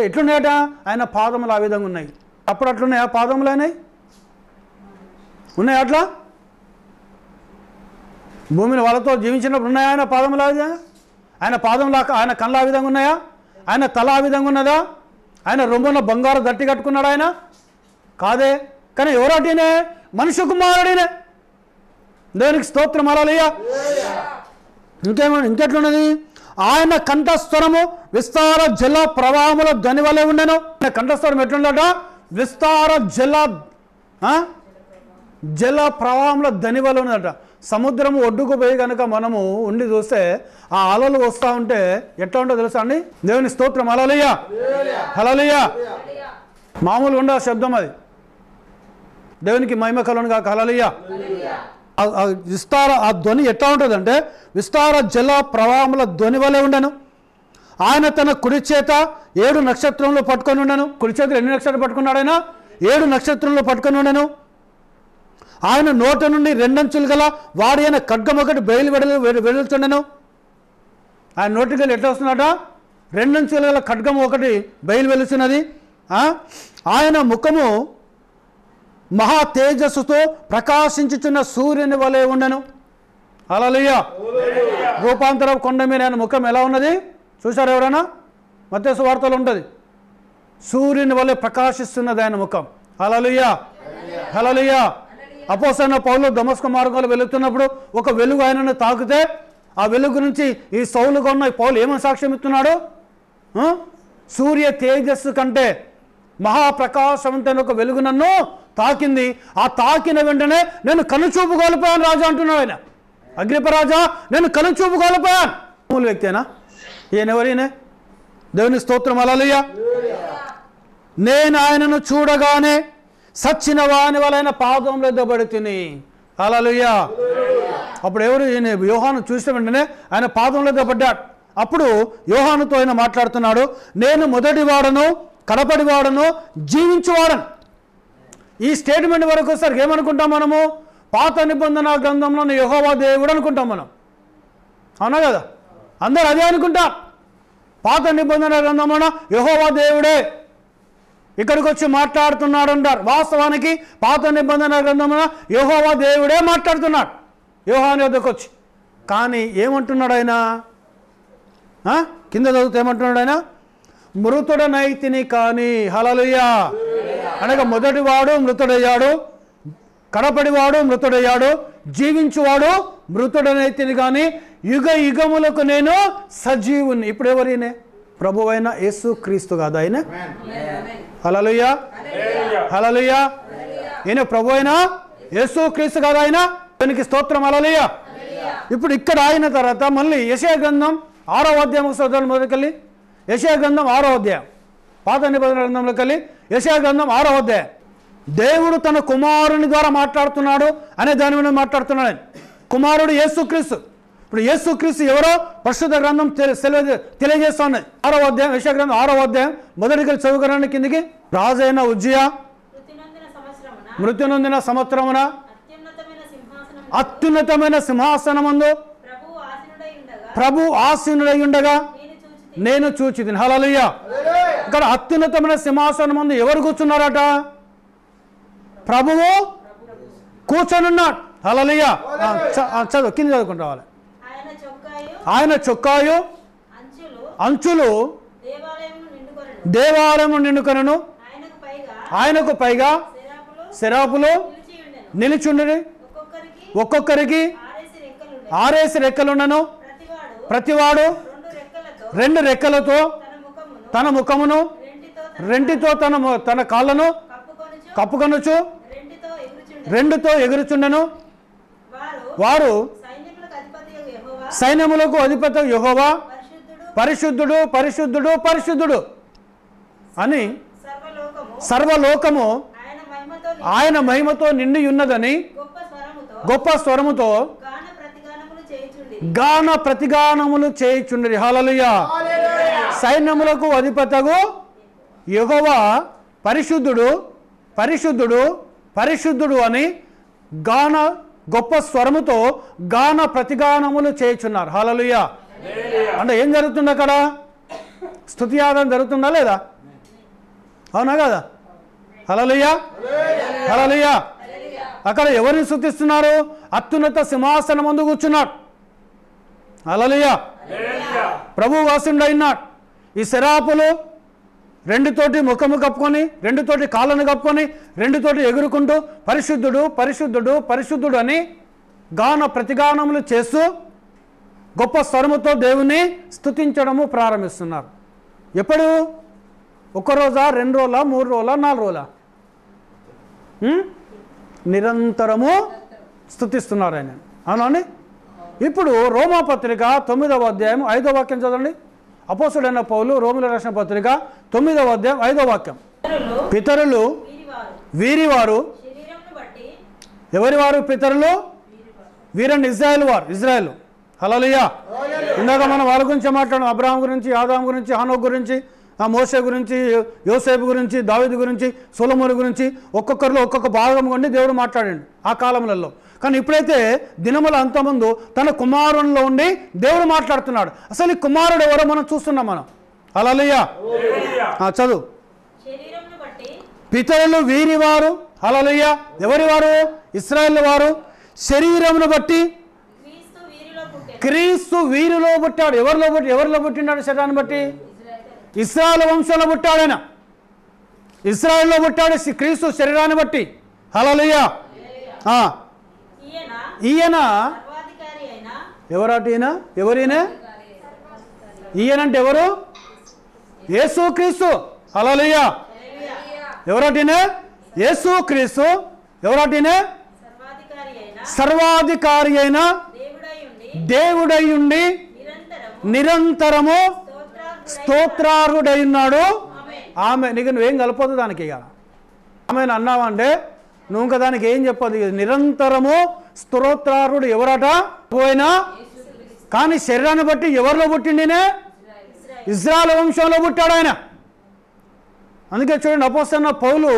ఎట్లున్నాయట? ఆయన పాదములు ఆ విధంగా ఉన్నాయి. అప్పుడు అట్లున్నాయా పాదములు? అయినాయి ఉన్నాయి. అట్లా భూమిని వాళ్ళతో జీవించినప్పుడు ఉన్నాయా ఆయన పాదములు? ఆయన పాదములు ఆయన కళ్ళు ఆ విధంగా ఉన్నాయా? ఆయన తల ఆ విధంగా ఉన్నదా? ఆయన రొమ్మున బంగారు దట్టి కట్టుకున్నాడు ఆయన? కాదే. కానీ ఎవరటినే? మనుష్య కుమారుడినే. దేవునికి స్తోత్రం. హల్లెలూయా. ఇంకెట్లున్నది? ఆయన కంఠస్వరము విస్తార జల ప్రవాహముల ధ్వని వలె ఉండను. కంఠస్వరం ఎట్లుందట? విస్తార జల ప్రవాహంలో ధ్వని వలె ఉన్నదట. సముద్రము ఒడ్డుకు పోయి కనుక మనము ఉండి చూస్తే ఆ అలలు వస్తూ ఉంటే ఎట్లా ఉంటుందో తెలుసా అండి? దేవుని స్తోత్రం. హల్లెలూయా, హల్లెలూయా. మామూలుగా ఉండే శబ్దం అది. దేవునికి మహిమ కలుగును గాక. హల్లెలూయా. విస్తార ఆ ధ్వని ఎట్లా ఉంటుంది అంటే విస్తార జల ప్రవాహముల ధ్వని వలె ఉండను. ఆయన తన కుడి చేత 7 నక్షత్రంలో పట్టుకొని ఉండను. కుడి చేతులు ఎన్ని నక్షత్రాలు పట్టుకున్నాడు ఆయన? 7 నక్షత్రంలో పట్టుకొని ఉండను. ఆయన నోట నుండి 2 అంచులు గల వాడి అయిన ఖడ్గం ఒకటి బయలు వెలుచుండను. ఆయన నోటికి వెళ్ళి ఎట్లా వస్తున్నట? 2 అంచులు గల ఖడ్గం ఒకటి బయలు వెలుచున్నది. ఆయన ముఖము మహా తేజస్సుతో ప్రకాశించుచున్న సూర్యుని వలె ఉండను. హల్లెలూయా. రూపాంతరం కొండ మీద ఆయన ముఖం ఎలా ఉన్నది చూసారు ఎవరైనా? మత్తయి సువార్తలో ఉంటుంది. సూర్యుని వలె ప్రకాశిస్తున్నది ఆయన ముఖం. హల్లెలూయా, హల్లెలూయా. అపోస్తలుడైన పౌలు దమస్కు మార్గంలో వెళుతున్నప్పుడు ఒక వెలుగు ఆయనను తాకితే ఆ వెలుగు నుంచి ఈ సౌలుగా ఉన్న పౌలు ఏమని సాక్ష్యం ఇస్తున్నాడు? సూర్య తేజస్సు కంటే మహాప్రకాశవంతమైన ఒక వెలుగు నన్ను తాకింది. ఆ తాకిన వెంటనే నేను కనుచూపు కోల్పోయాను రాజా అంటున్నాడు ఆయన. అగ్రిప్ప రాజా, నేను కనుచూపు కోల్పోయాను. మామూలు వ్యక్తేనా? ఈయనెవరైనా? దేవుని స్తోత్రం. హల్లెలూయా. నేను ఆయనను చూడగానే సచ్చిన వాని వలైన పాదంలో దెబ్బడి తిని. హల్లెలూయా. అప్పుడు ఎవరు? ఈయన యోహాను చూసిన వెంటనే ఆయన పాదంలో దెబ్బడ్డాడు. అప్పుడు యోహానుతో ఆయన మాట్లాడుతున్నాడు, నేను మొదటివాడను కడపడివాడను జీవించువాడను. ఈ స్టేట్మెంట్ వరకు వస్తారు ఏమనుకుంటాం మనము? పాత నిబంధన గ్రంథంలో యెహోవా దేవుడు అనుకుంటాం మనం. అవునా కదా? అందరూ అదే అనుకుంటాం. పాత నిబంధన గ్రంథంలో యెహోవా దేవుడే ఇక్కడికి వచ్చి మాట్లాడుతున్నాడు అంటారు. వాస్తవానికి పాత నిబంధన గ్రంథంలో యెహోవా దేవుడే మాట్లాడుతున్నాడు యోహాను యొద్దకు వచ్చి. కానీ ఏమంటున్నాడు ఆయన? కింద చదివితే ఏమంటున్నాడు ఆయన? మృతుడనైతిని కానీ. హల్లెలూయా. అనగా మొదటివాడు మృతుడయ్యాడు, కడపడివాడు మృతుడయ్యాడు, జీవించువాడు మృతుడనైతిని కానీ యుగ యుగములకు నేను సజీవుని. ఇప్పుడు ఎవరైనా? ప్రభువైన యేసు క్రీస్తు కాదు ఆయన? హల్లెలూయా, హల్లెలూయా. ఈయన ప్రభువైన యేసు క్రీస్తు కాదు ఆయన? దానికి స్తోత్రం. హల్లెలూయా. ఇప్పుడు ఇక్కడ ఆయన తర్వాత మళ్ళీ యెషయా గ్రంథం 6వ అధ్యాయం మొదలుకెళ్ళి యెషయా గ్రంథం 6వ అధ్యాయం, పాత నిబంధన గ్రంథంలోకి వెళ్ళి యెషయా గ్రంథం 6వ అధ్యాయం. దేవుడు తన కుమారుని ద్వారా మాట్లాడుతున్నాడు అనే దాని మీద మాట్లాడుతున్నాడు. కుమారుడు యేసుక్రీస్తు. ఇప్పుడు యేసుక్రీస్తు ఎవరో పరిశుద్ధ గ్రంథం తెలియజేస్తా ఉన్నది. 6వ అధ్యాయం, యెషయా గ్రంథం 6వ అధ్యాయం మొదటికి చదువుకోవడానికి కిందికి. రాజైన ఉజ్జియా మృతి నొందిన సంవత్సరమున అత్యున్నతమైన సింహాసనమందు ప్రభు ఆసీనుడై ఉండగా నేను చూచితిని. హల్లెలూయా. ఇక్కడ అత్యున్నతమైన సింహాసనం ముందు ఎవరు కూర్చున్నారట? ప్రభువు కూర్చొనున్నాడు. హల్లెలూయా. చదువు, కింద చదువుకుంటూ రావాలి. ఆయన చొక్కాయు అంచులు దేవాలయము నిండుకొనెను. ఆయనకు పైగా శరాపులు నిలిచుండి ఒక్కొక్కరికి 6 రెక్కలున్నను. ప్రతివాడు 2 రెక్కలతో తన ముఖమును రెంటితో తన కాళ్ళను కప్పుకొనుచు 2తో ఎగురుచుండెను. వారు సైన్యములకు అధిపతి యెహోవా పరిశుద్ధుడు పరిశుద్ధుడు పరిశుద్ధుడు అని సర్వలోకము ఆయన మహిమతో నిండి ఉన్నదని గొప్ప స్వరముతో గాన ప్రతిగానములు చేయుచుండిరి. హల్లెలూయా. సైన్యములకు అధిపతగు యెహోవా పరిశుద్ధుడు పరిశుద్ధుడు పరిశుద్ధుడు అని గొప్ప స్వరముతో గాన ప్రతిగానములు చేయుచున్నారు. హల్లెలూయా. అంటే ఏం జరుగుతుంది అక్కడ? స్తుతి ఆరాధన జరుగుతుందా లేదా? అవునా కదా? హల్లెలూయా. హల్లెలూయా. అక్కడ ఎవరిని స్తుతిస్తున్నారు? అత్యున్నత సింహాసనం ముందు కూర్చున్నాడు. హల్లెలూయా. ప్రభు వాసుడైనాడు. ఈ శరాపులు 2తోటి ముఖము కప్పుకొని 2తోటి కాళ్ళను కప్పుకొని 2తోటి ఎగురుకుంటూ పరిశుద్ధుడు పరిశుద్ధుడు పరిశుద్ధుడు అని గాన ప్రతిగానములు చేస్తూ గొప్ప స్వరముతో దేవుని స్తుతించడము ప్రారంభిస్తున్నారు. ఎప్పుడు? 1 రోజా, 2 రోజులా, 3 రోజులా, 4 రోజులా? నిరంతరము స్తుతిస్తున్నారు ఆయన. అవునండి. ఇప్పుడు రోమాపత్రిక 9వ అధ్యాయం 5వ వాక్యం చదవండి. అపోస్తలుడైన పౌలు రోమీయులకు రాసిన పత్రిక 9వ అధ్యాయం 5వ వాక్యం. పితరులు వీరివారు. ఎవరి వారు పితరులు? వీరండి ఇజ్రాయేల్ వారు. ఇజ్రాయేల్. హల్లెలూయా. ఇందాక మనం వాళ్ళ గురించి మాట్లాడాం. అబ్రహాం గురించి, ఆదాం గురించి, హనోక్ గురించి, మోషే గురించి, యోసేపు గురించి, దావీదు గురించి, సొలొమోను గురించి ఒక్కొక్కరిలో ఒక్కొక్క భాగం కొండి దేవుడు మాట్లాడండి ఆ కాలంలో. కానీ ఇప్పుడైతే దినముల అంతమందు తన కుమారునిలో ఉండి దేవుడు మాట్లాడుతున్నాడు. అసలు ఈ కుమారుడు ఎవరో మనం చూస్తున్నాం మనం. హల్లెలూయా. చదువు. పితరులు వీరివారు. హల్లెలూయా. ఎవరి వారు? ఇశ్రాయేలు వారు. శరీరమును బట్టి క్రీస్తు వీరిలో పుట్టాడు. ఎవరిలో పుట్టినాడు? శరీరాన్ని బట్టి ఇశ్రాయేలు వంశంలో పుట్టాడు ఆయన. ఇశ్రాయేల్లో పుట్టాడు క్రీస్తు శరీరాన్ని బట్టి. హల్లెలూయా. ఈయన ఎవరట? ఎవరైనా ఈయనంటే ఎవరు? యేసు క్రీస్తు. హల్లెలూయా. ఎవరటినే? యేసు క్రీస్తు. ఎవరటినే? సర్వాధికారి అయిన దేవుడై ఉండి నిరంతరము స్తోత్రార్హుడై ఉన్నాడు. ఆమె నీకు నువ్వేం కలపదు దానికి. ఇక ఆమె అన్నావంటే నువ్వు ఇంకా దానికి ఏం చెప్పదు. నిరంతరము స్తోత్రార్హుడు ఎవరట? పోయినా. కానీ శరీరాన్ని బట్టి ఎవరిలో పుట్టిండినే? ఇజ్రాయేల్ వంశంలో పుట్టాడు ఆయన. అందుకే చూడండి, అపోస్తలుడైన పౌలు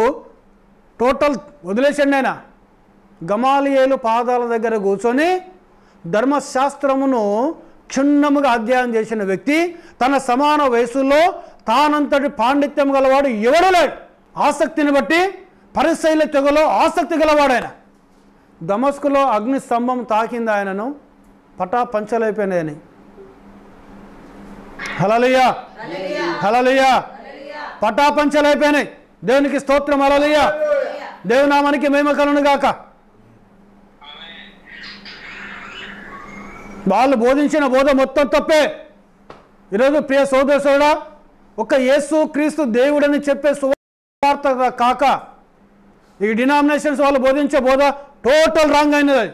టోటల్ వదిలేసండి. ఆయన గమాలియేలు పాదాల దగ్గర కూర్చొని ధర్మశాస్త్రమును క్షుణ్ణముగా అధ్యయనం చేసిన వ్యక్తి. తన సమాన వయసులో తానంతటి పాండిత్యం గలవాడు ఎవడూ లేడు. ఆసక్తిని బట్టి పరిసయ్యుల తెగలో ఆసక్తి గలవాడు ఆయన. దమస్కులో అగ్ని స్తంభం తాకింది ఆయనను, పటా పంచలైపోయినాయని. హల్లెలూయా. హల్లెలూయా. పటా పంచలైపోయినాయి. దేవునికి స్తోత్రం. హల్లెలూయా. దేవుని నామానికి మహిమ కలుగును గాక. వాళ్ళు బోధించిన బోధ మొత్తం తప్పే. ఈరోజు ప్రియ సోదరుడా, ఒక యేసు క్రీస్తు దేవుడని చెప్పే సువార్త కాక ఈ డినామినేషన్స్ వాళ్ళు బోధించే బోధ టోటల్ రాంగ్ అయినది.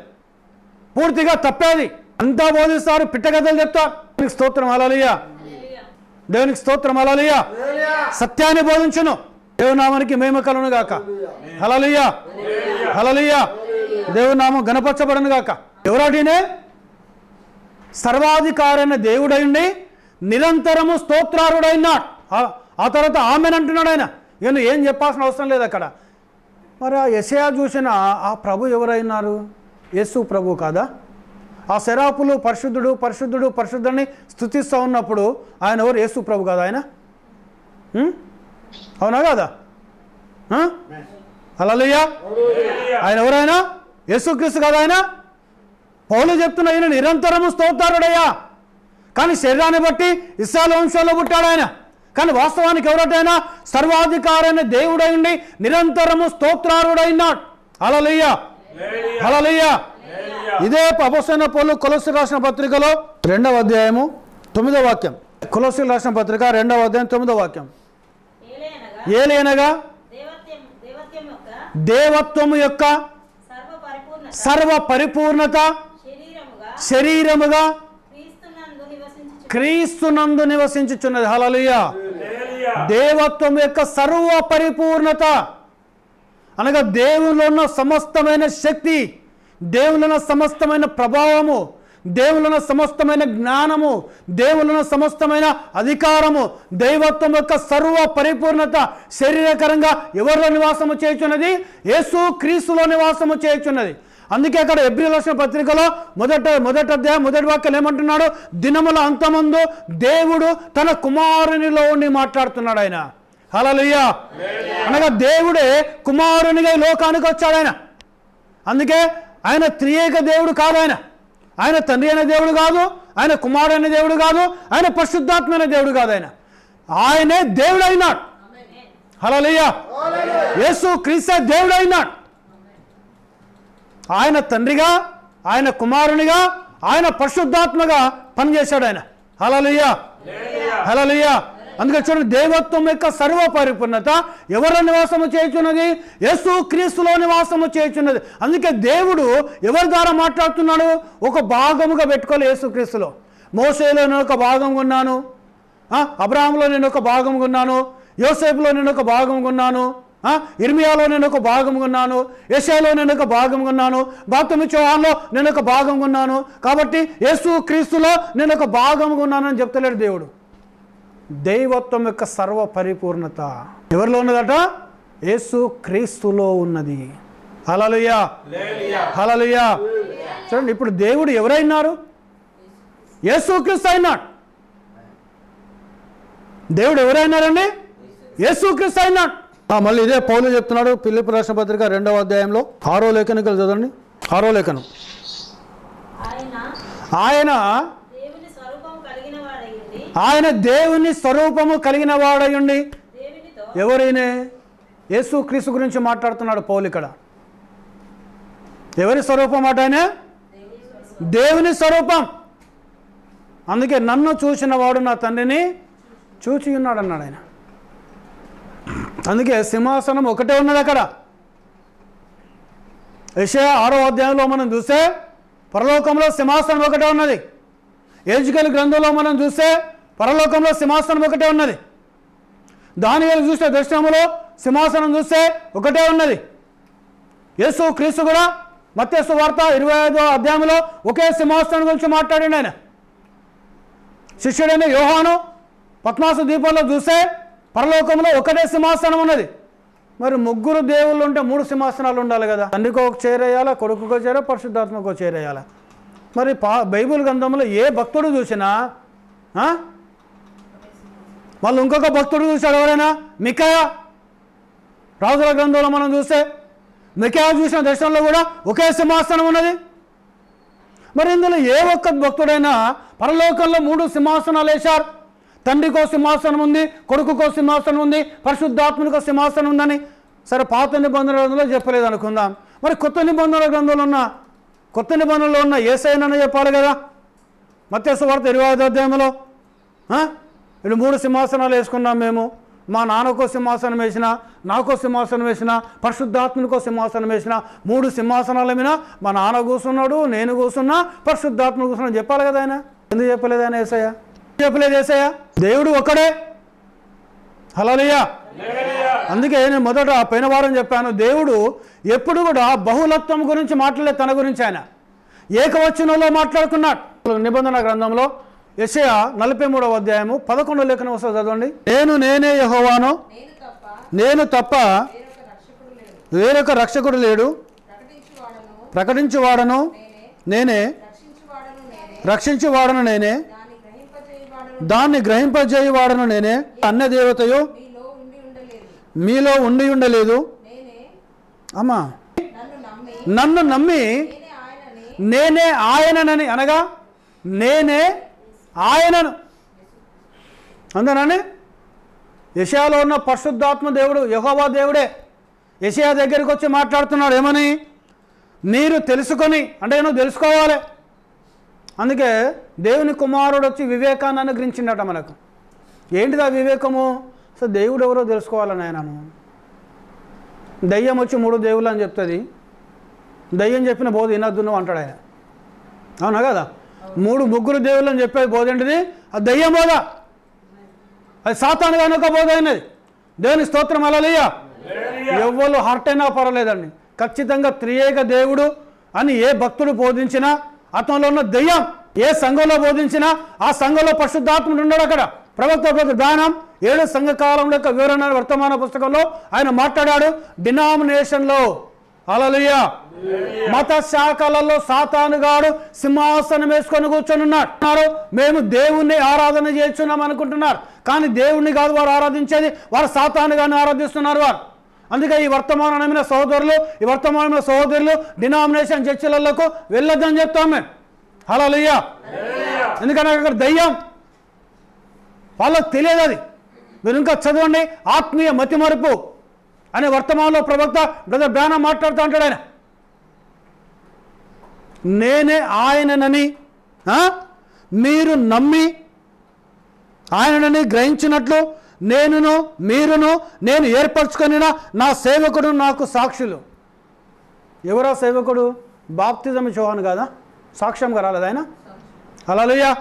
పూర్తిగా తప్పేది. అంతా బోధిస్తారు, పిట్టగద్దలు చెప్తారు. దేవునికి స్తోత్రం. హల్లెలూయా. దేవునికి స్తోత్రం. హల్లెలూయా. సత్యాన్ని బోధించును. దేవునామానికి మహిమ కలుగును గాక. హల్లెలూయా. హల్లెలూయా. దేవునామం గణపరచబడును గాక. ఎవరాటినే? సర్వాధికారైన దేవుడైండి నిరంతరము స్తోత్రారుడైనాడు. ఆ తర్వాత ఆమెను అంటున్నాడు ఆయన. నేను ఏం చెప్పాల్సిన అవసరం లేదు. అక్కడ మరి ఆ యెషయా చూసిన ఆ ప్రభు ఎవరైనారు? యేసు ప్రభు కాదా? ఆ శరాపులు పరిశుద్ధుడు పరిశుద్ధుడు పరిశుద్ధుడిని స్తుతిస్తూ ఉన్నప్పుడు ఆయన ఎవరు? యేసు ప్రభు కాదా ఆయన? అవునా కాదా? హల్లెలూయా. ఆయన ఎవరైనా యేసుక్రీస్తు కాదా ఆయన? పౌలు చెప్తున్న ఈయన నిరంతరము స్తోత్రుడయ్యా, కానీ శరీరాన్ని బట్టి ఇశ్రాయేలు వంశంలో పుట్టాడు ఆయన. కానీ వాస్తవానికి ఎవరటైనా సర్వాధికారైన దేవుడై ఉండి నిరంతరము స్తోత్రారుడైనాడు. హల్లెలూయా, హల్లెలూయా. ఇదే అపొస్తలుడైన పౌలు కొలొస్సీయులకు రాసిన పత్రికలో 2వ అధ్యాయము 9వ వాక్యం. కొలొస్సీయులకు రాసిన పత్రిక 2వ అధ్యాయం 9వ వాక్యం. ఏలయనగా దేవత్వము యొక్క సర్వ పరిపూర్ణత శరీరముగా క్రీస్తునందు నివసించుచున్నది. హల్లెలూయా. దేవత్వం యొక్క సర్వ పరిపూర్ణత అనగా దేవునిలో ఉన్న సమస్తమైన శక్తి, దేవునిలో ఉన్న సమస్తమైన ప్రభావము, దేవునిలో ఉన్న సమస్తమైన జ్ఞానము, దేవునిలో ఉన్న సమస్తమైన అధికారము, దైవత్వం యొక్క సర్వ పరిపూర్ణత శరీరకరంగా ఎవరిలో నివాసము చేయుచున్నది? యేసు క్రీస్తులో నివాసము చేయుచున్నది. అందుకే అక్కడ హెబ్రీయులకు రాసిన పత్రికలో మొదటి అధ్యాయం 1వ వాక్యం ఏమంటున్నాడు? దినముల అంతమందు దేవుడు తన కుమారునిలో ఉండి మాట్లాడుతున్నాడు ఆయన. హల్లెలూయా. అనగా దేవుడే కుమారునిగా ఈ లోకానికి వచ్చాడు ఆయన. అందుకే ఆయన త్రియేక దేవుడు కాదు. ఆయన తండ్రి అయిన దేవుడు కాదు, ఆయన కుమారుడు అయిన దేవుడు కాదు, ఆయన పరిశుద్ధాత్మైన దేవుడు కాదు. ఆయనే దేవుడు అయినాడు. హల్లెలూయా. యేసు క్రీస్తు దేవుడు అయినాడు. ఆయన తండ్రిగా, ఆయన కుమారునిగా, ఆయన పరిశుద్ధాత్మగా పనిచేశాడు ఆయన. హల్లెలూయా, హల్లెలూయా. అందుకే చూడండి, దేవత్వం యొక్క సర్వ పరిపూర్ణత ఎవరి నివాసము చేయుచున్నది? యేసు క్రీస్తులో నివాసము చేయుచున్నది. అందుకే దేవుడు ఎవరి ద్వారా మాట్లాడుతున్నాడు? ఒక భాగముగా పెట్టుకోవాలి యేసు క్రీస్తులో. మోషేలో నేను ఒక భాగంగా ఉన్నాను, అబ్రహాములో నేను ఒక భాగంగా ఉన్నాను, యోసేపులో నేను ఒక భాగంగా ఉన్నాను, ఇర్మియాలో నేను ఒక భాగంగా ఉన్నాను, యెషయాలో నేను ఒక భాగంగా ఉన్నాను, బాప్తిస్మలో నేను ఒక భాగంగా ఉన్నాను. కాబట్టి యేసు క్రీస్తులో నేను ఒక భాగంగా ఉన్నానని చెప్తలేడు దేవుడు. దైవత్వం యొక్క సర్వ పరిపూర్ణత ఎవరిలో ఉన్నదట? యేసు క్రీస్తులో ఉన్నది. హల్లెలూయా, హల్లెలూయా. చూడండి, ఇప్పుడు దేవుడు ఎవరైనారు? యేసు క్రీస్తు అయినాడు. దేవుడు ఎవరైనారండి? యేసు క్రీస్తు అయినాడు. మళ్ళీ ఇదే పౌలు చెప్తున్నాడు ఫిలిప్పీ రాసిన పత్రిక 2వ అధ్యాయంలో 6వ లేఖనం చదవండి. 6వ లేఖనం. ఆయన దేవుని స్వరూపము కలిగిన వాడయుండి ఎవరైనా యేసు క్రీస్తు గురించి మాట్లాడుతున్నాడు పౌలు ఇక్కడ. ఎవరి స్వరూపం అట? ఆయన దేవుని స్వరూపం. అందుకే నన్ను చూసిన వాడు నా తండ్రిని చూచి ఉన్నాడు అన్నాడు ఆయన. అందుకే సింహాసనం ఒకటే ఉన్నది అక్కడ. యెషయా 6వ అధ్యాయంలో మనం చూస్తే పరలోకంలో సింహాసనం ఒకటే ఉన్నది. ఎహెజ్కేలు గ్రంథంలో మనం చూస్తే పరలోకంలో సింహాసనం ఒకటే ఉన్నది. దానియేలు చూస్తే దర్శనములో సింహాసనం చూస్తే ఒకటే ఉన్నది. యేసు క్రీస్తు కూడా మత్తయి సువార్త 25వ అధ్యాయంలో ఒకే సింహాసనం గురించి మాట్లాడిండు ఆయన. శిష్యుడైన యోహాను పద్మాసు దీపంలో చూస్తే పరలోకంలో ఒకటే సింహాసనం ఉన్నది. మరి ముగ్గురు దేవుళ్ళు ఉంటే 3 సింహాసనాలు ఉండాలి కదా. తండ్రికి ఒక చేరేయాలా, కొడుకుకో చేర, పరిశుద్ధాత్మకో చేరేయాలా. మరి బైబిల్ గ్రంథంలో ఏ భక్తుడు చూసినా మళ్ళీ ఇంకొక భక్తుడు చూశాడు ఎవరైనా? మికాయా. రాజుల గ్రంథంలో మనం చూస్తే మికాయా చూసిన దర్శనంలో కూడా ఒకే సింహాసనం ఉన్నది. మరి ఇందులో ఏ ఒక్క భక్తుడైనా పరలోకంలో 3 సింహాసనాలు వేశారు. తండ్రికో సింహాసనం ఉంది, కొడుకుకో సింహాసనం ఉంది, పరిశుద్ధాత్మకో సింహాసనం ఉందని. సరే, పాత నిబంధనల గ్రంథంలో చెప్పలేదు అనుకుందాం. మరి కొత్త నిబంధనల గ్రంథంలో ఉన్న యేసయ్యనని చెప్పాలి కదా. మత్తయి సువార్త 25వ అధ్యాయంలో వీళ్ళు 3 సింహాసనాలు వేసుకున్నాం మేము. మా నాన్నకో సింహాసనం వేసిన, నాకో సింహాసనం వేసిన, పరిశుద్ధాత్మకో సింహాసనం వేసిన. 3 సింహాసనాల మీద మా నాన్న కూర్చున్నాడు, నేను కూర్చున్నా, పరిశుద్ధాత్మ కూర్చున్నా చెప్పాలి కదా ఆయన. ఎందుకు చెప్పలేదు ఆయన? యేసయ్య చెప్పలేదు. యేసయ్య దేవుడు ఒక్కడే. హల్లెలూయా. అందుకే నేను మొదట పోయిన వారం చెప్పాను, దేవుడు ఎప్పుడు కూడా బహుళత్వం గురించి మాట్లాడలేదు. తన గురించి ఆయన ఏకవచనంలో మాట్లాడుకున్నాడు. నిబంధన గ్రంథంలో యెషయా 43వ అధ్యాయము 11వ లేఖనం వస్తుంది చదవండి. నేనే యెహోవాను, నేను తప్ప వేరొక రక్షకుడు లేడు, ప్రకటించువాడను నేనే, రక్షించువాడను నేనే, దాన్ని గ్రహింపజేయువాడను నేనే. అన్య దేవతయు మీలో ఉండి ఉండలేదు. అమ్మా, నన్ను నమ్మి నేనే ఆయననని, అనగా నేనే ఆయనను. అందుకని యెషయాలో ఉన్న పరిశుద్ధాత్మ దేవుడు యెహోవా దేవుడే యెషయా దగ్గరికి వచ్చి మాట్లాడుతున్నాడు. ఏమని? మీరు తెలుసుకొని, అంటే నువ్వు తెలుసుకోవాలి. అందుకే దేవుని కుమారుడు వచ్చి వివేకాన్ని అనుగ్రహించిండట మనకు. ఏంటిది ఆ వివేకము? సో దేవుడు ఎవరో తెలుసుకోవాలని ఆయనను. దయ్యం వచ్చి 3 దేవుళ్ళు అని చెప్తుంది. దయ్యం చెప్పిన బోధ వినద్దు నువ్వు అంటాడు ఆయన. అవునా కదా? 3 దేవుళ్ళు అని చెప్పేది బోధ ఏంటిది? అది దయ్యం బోధ, అది సాతాను కనుక బోధ అయినది. దేవుని స్తోత్రం. హల్లెలూయా. ఎవ్వరు హర్ట్ అయినా పర్వాలేదండి, ఖచ్చితంగా త్రియేక దేవుడు అని ఏ భక్తుడు బోధించినా అతనిలో ఉన్న దయ్యం, ఏ సంఘంలో బోధించినా ఆ సంఘంలో పరిశుద్ధాత్ముడు ఉన్నాడు. అక్కడ ప్రవక్త దానం 7 సంఘకాలం యొక్క వివరణ వర్తమాన పుస్తకంలో ఆయన మాట్లాడాడు. డినామినేషన్లో, హల్లెలూయా, మత శాఖలలో సాతానుగాడు సింహాసనం వేసుకొని కూర్చొని ఉన్నాడు. మేము దేవుణ్ణి ఆరాధన చేస్తున్నాం అనుకుంటున్నారు, కానీ దేవుణ్ణి కాదు వారు ఆరాధించేది, వారు సాతానుగాని ఆరాధిస్తున్నారు వారు. అందుకే ఈ వర్తమానమైన సహోదరులు, ఈ వర్తమానమైన సహోదరులు డినామినేషన్ చర్చలకు వెళ్ళొద్దని చెప్తాం మేము. హల్లెలూయా. ఎందుకంటే అక్కడ దయ్యం, వాళ్ళకు తెలియదు. అది మీరు ఇంకా చదవండి. ఆత్మీయ మతిమరుపు అనే వర్తమానంలో ప్రవక్త బ్రదర్ బ్రానమ్ మాట్లాడుతూ ఉంటాడు. ఆయన నేనే ఆయననని మీరు నమ్మి ఆయనని గ్రహించినట్లు నేనును మీరును నేను ఏర్పరచుకొని నా సేవకుడు నాకు సాక్షులు. ఎవరా సేవకుడు? బాప్తిజం యోహాను కాదా? సాక్ష్యంగా రాలేదు ఆయన? హల్లెలూయా.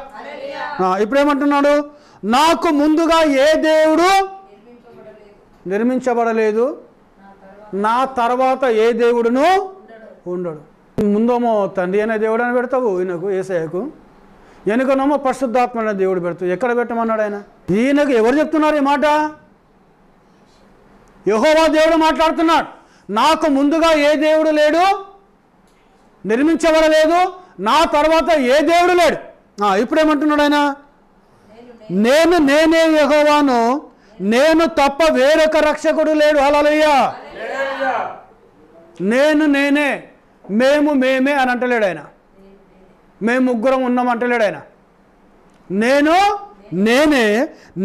ఇప్పుడేమంటున్నాడు? నాకు ముందుగా ఏ దేవుడు నిర్మించబడలేదు, నా తర్వాత ఏ దేవుడును ఉండడు. ముందేమో తండ్రి అనే దేవుడు అని పెడతావు ఈయనకు, యేసయ్యకు. వెనుకనేమో పరిశుద్ధాత్మ అనే దేవుడు పెడతావు. ఎక్కడ పెట్టమన్నాడు ఆయన? ఈయనకు ఎవరు చెప్తున్నారు ఈ మాట? యెహోవా దేవుడు మాట్లాడుతున్నాడు. నాకు ముందుగా ఏ దేవుడు లేడు, నిర్మించబడలేదు, నా తర్వాత ఏ దేవుడు లేడు. ఇప్పుడేమంటున్నాడు ఆయన? నేనే యెహోవాను, నేను తప్ప వేరొక రక్షకుడు లేడు. హల్లెలూయా. నేనే, మేమే అని అంటలేడు ఆయన. మేము ముగ్గురం ఉన్నాం అంటలేడు ఆయన. నేనే,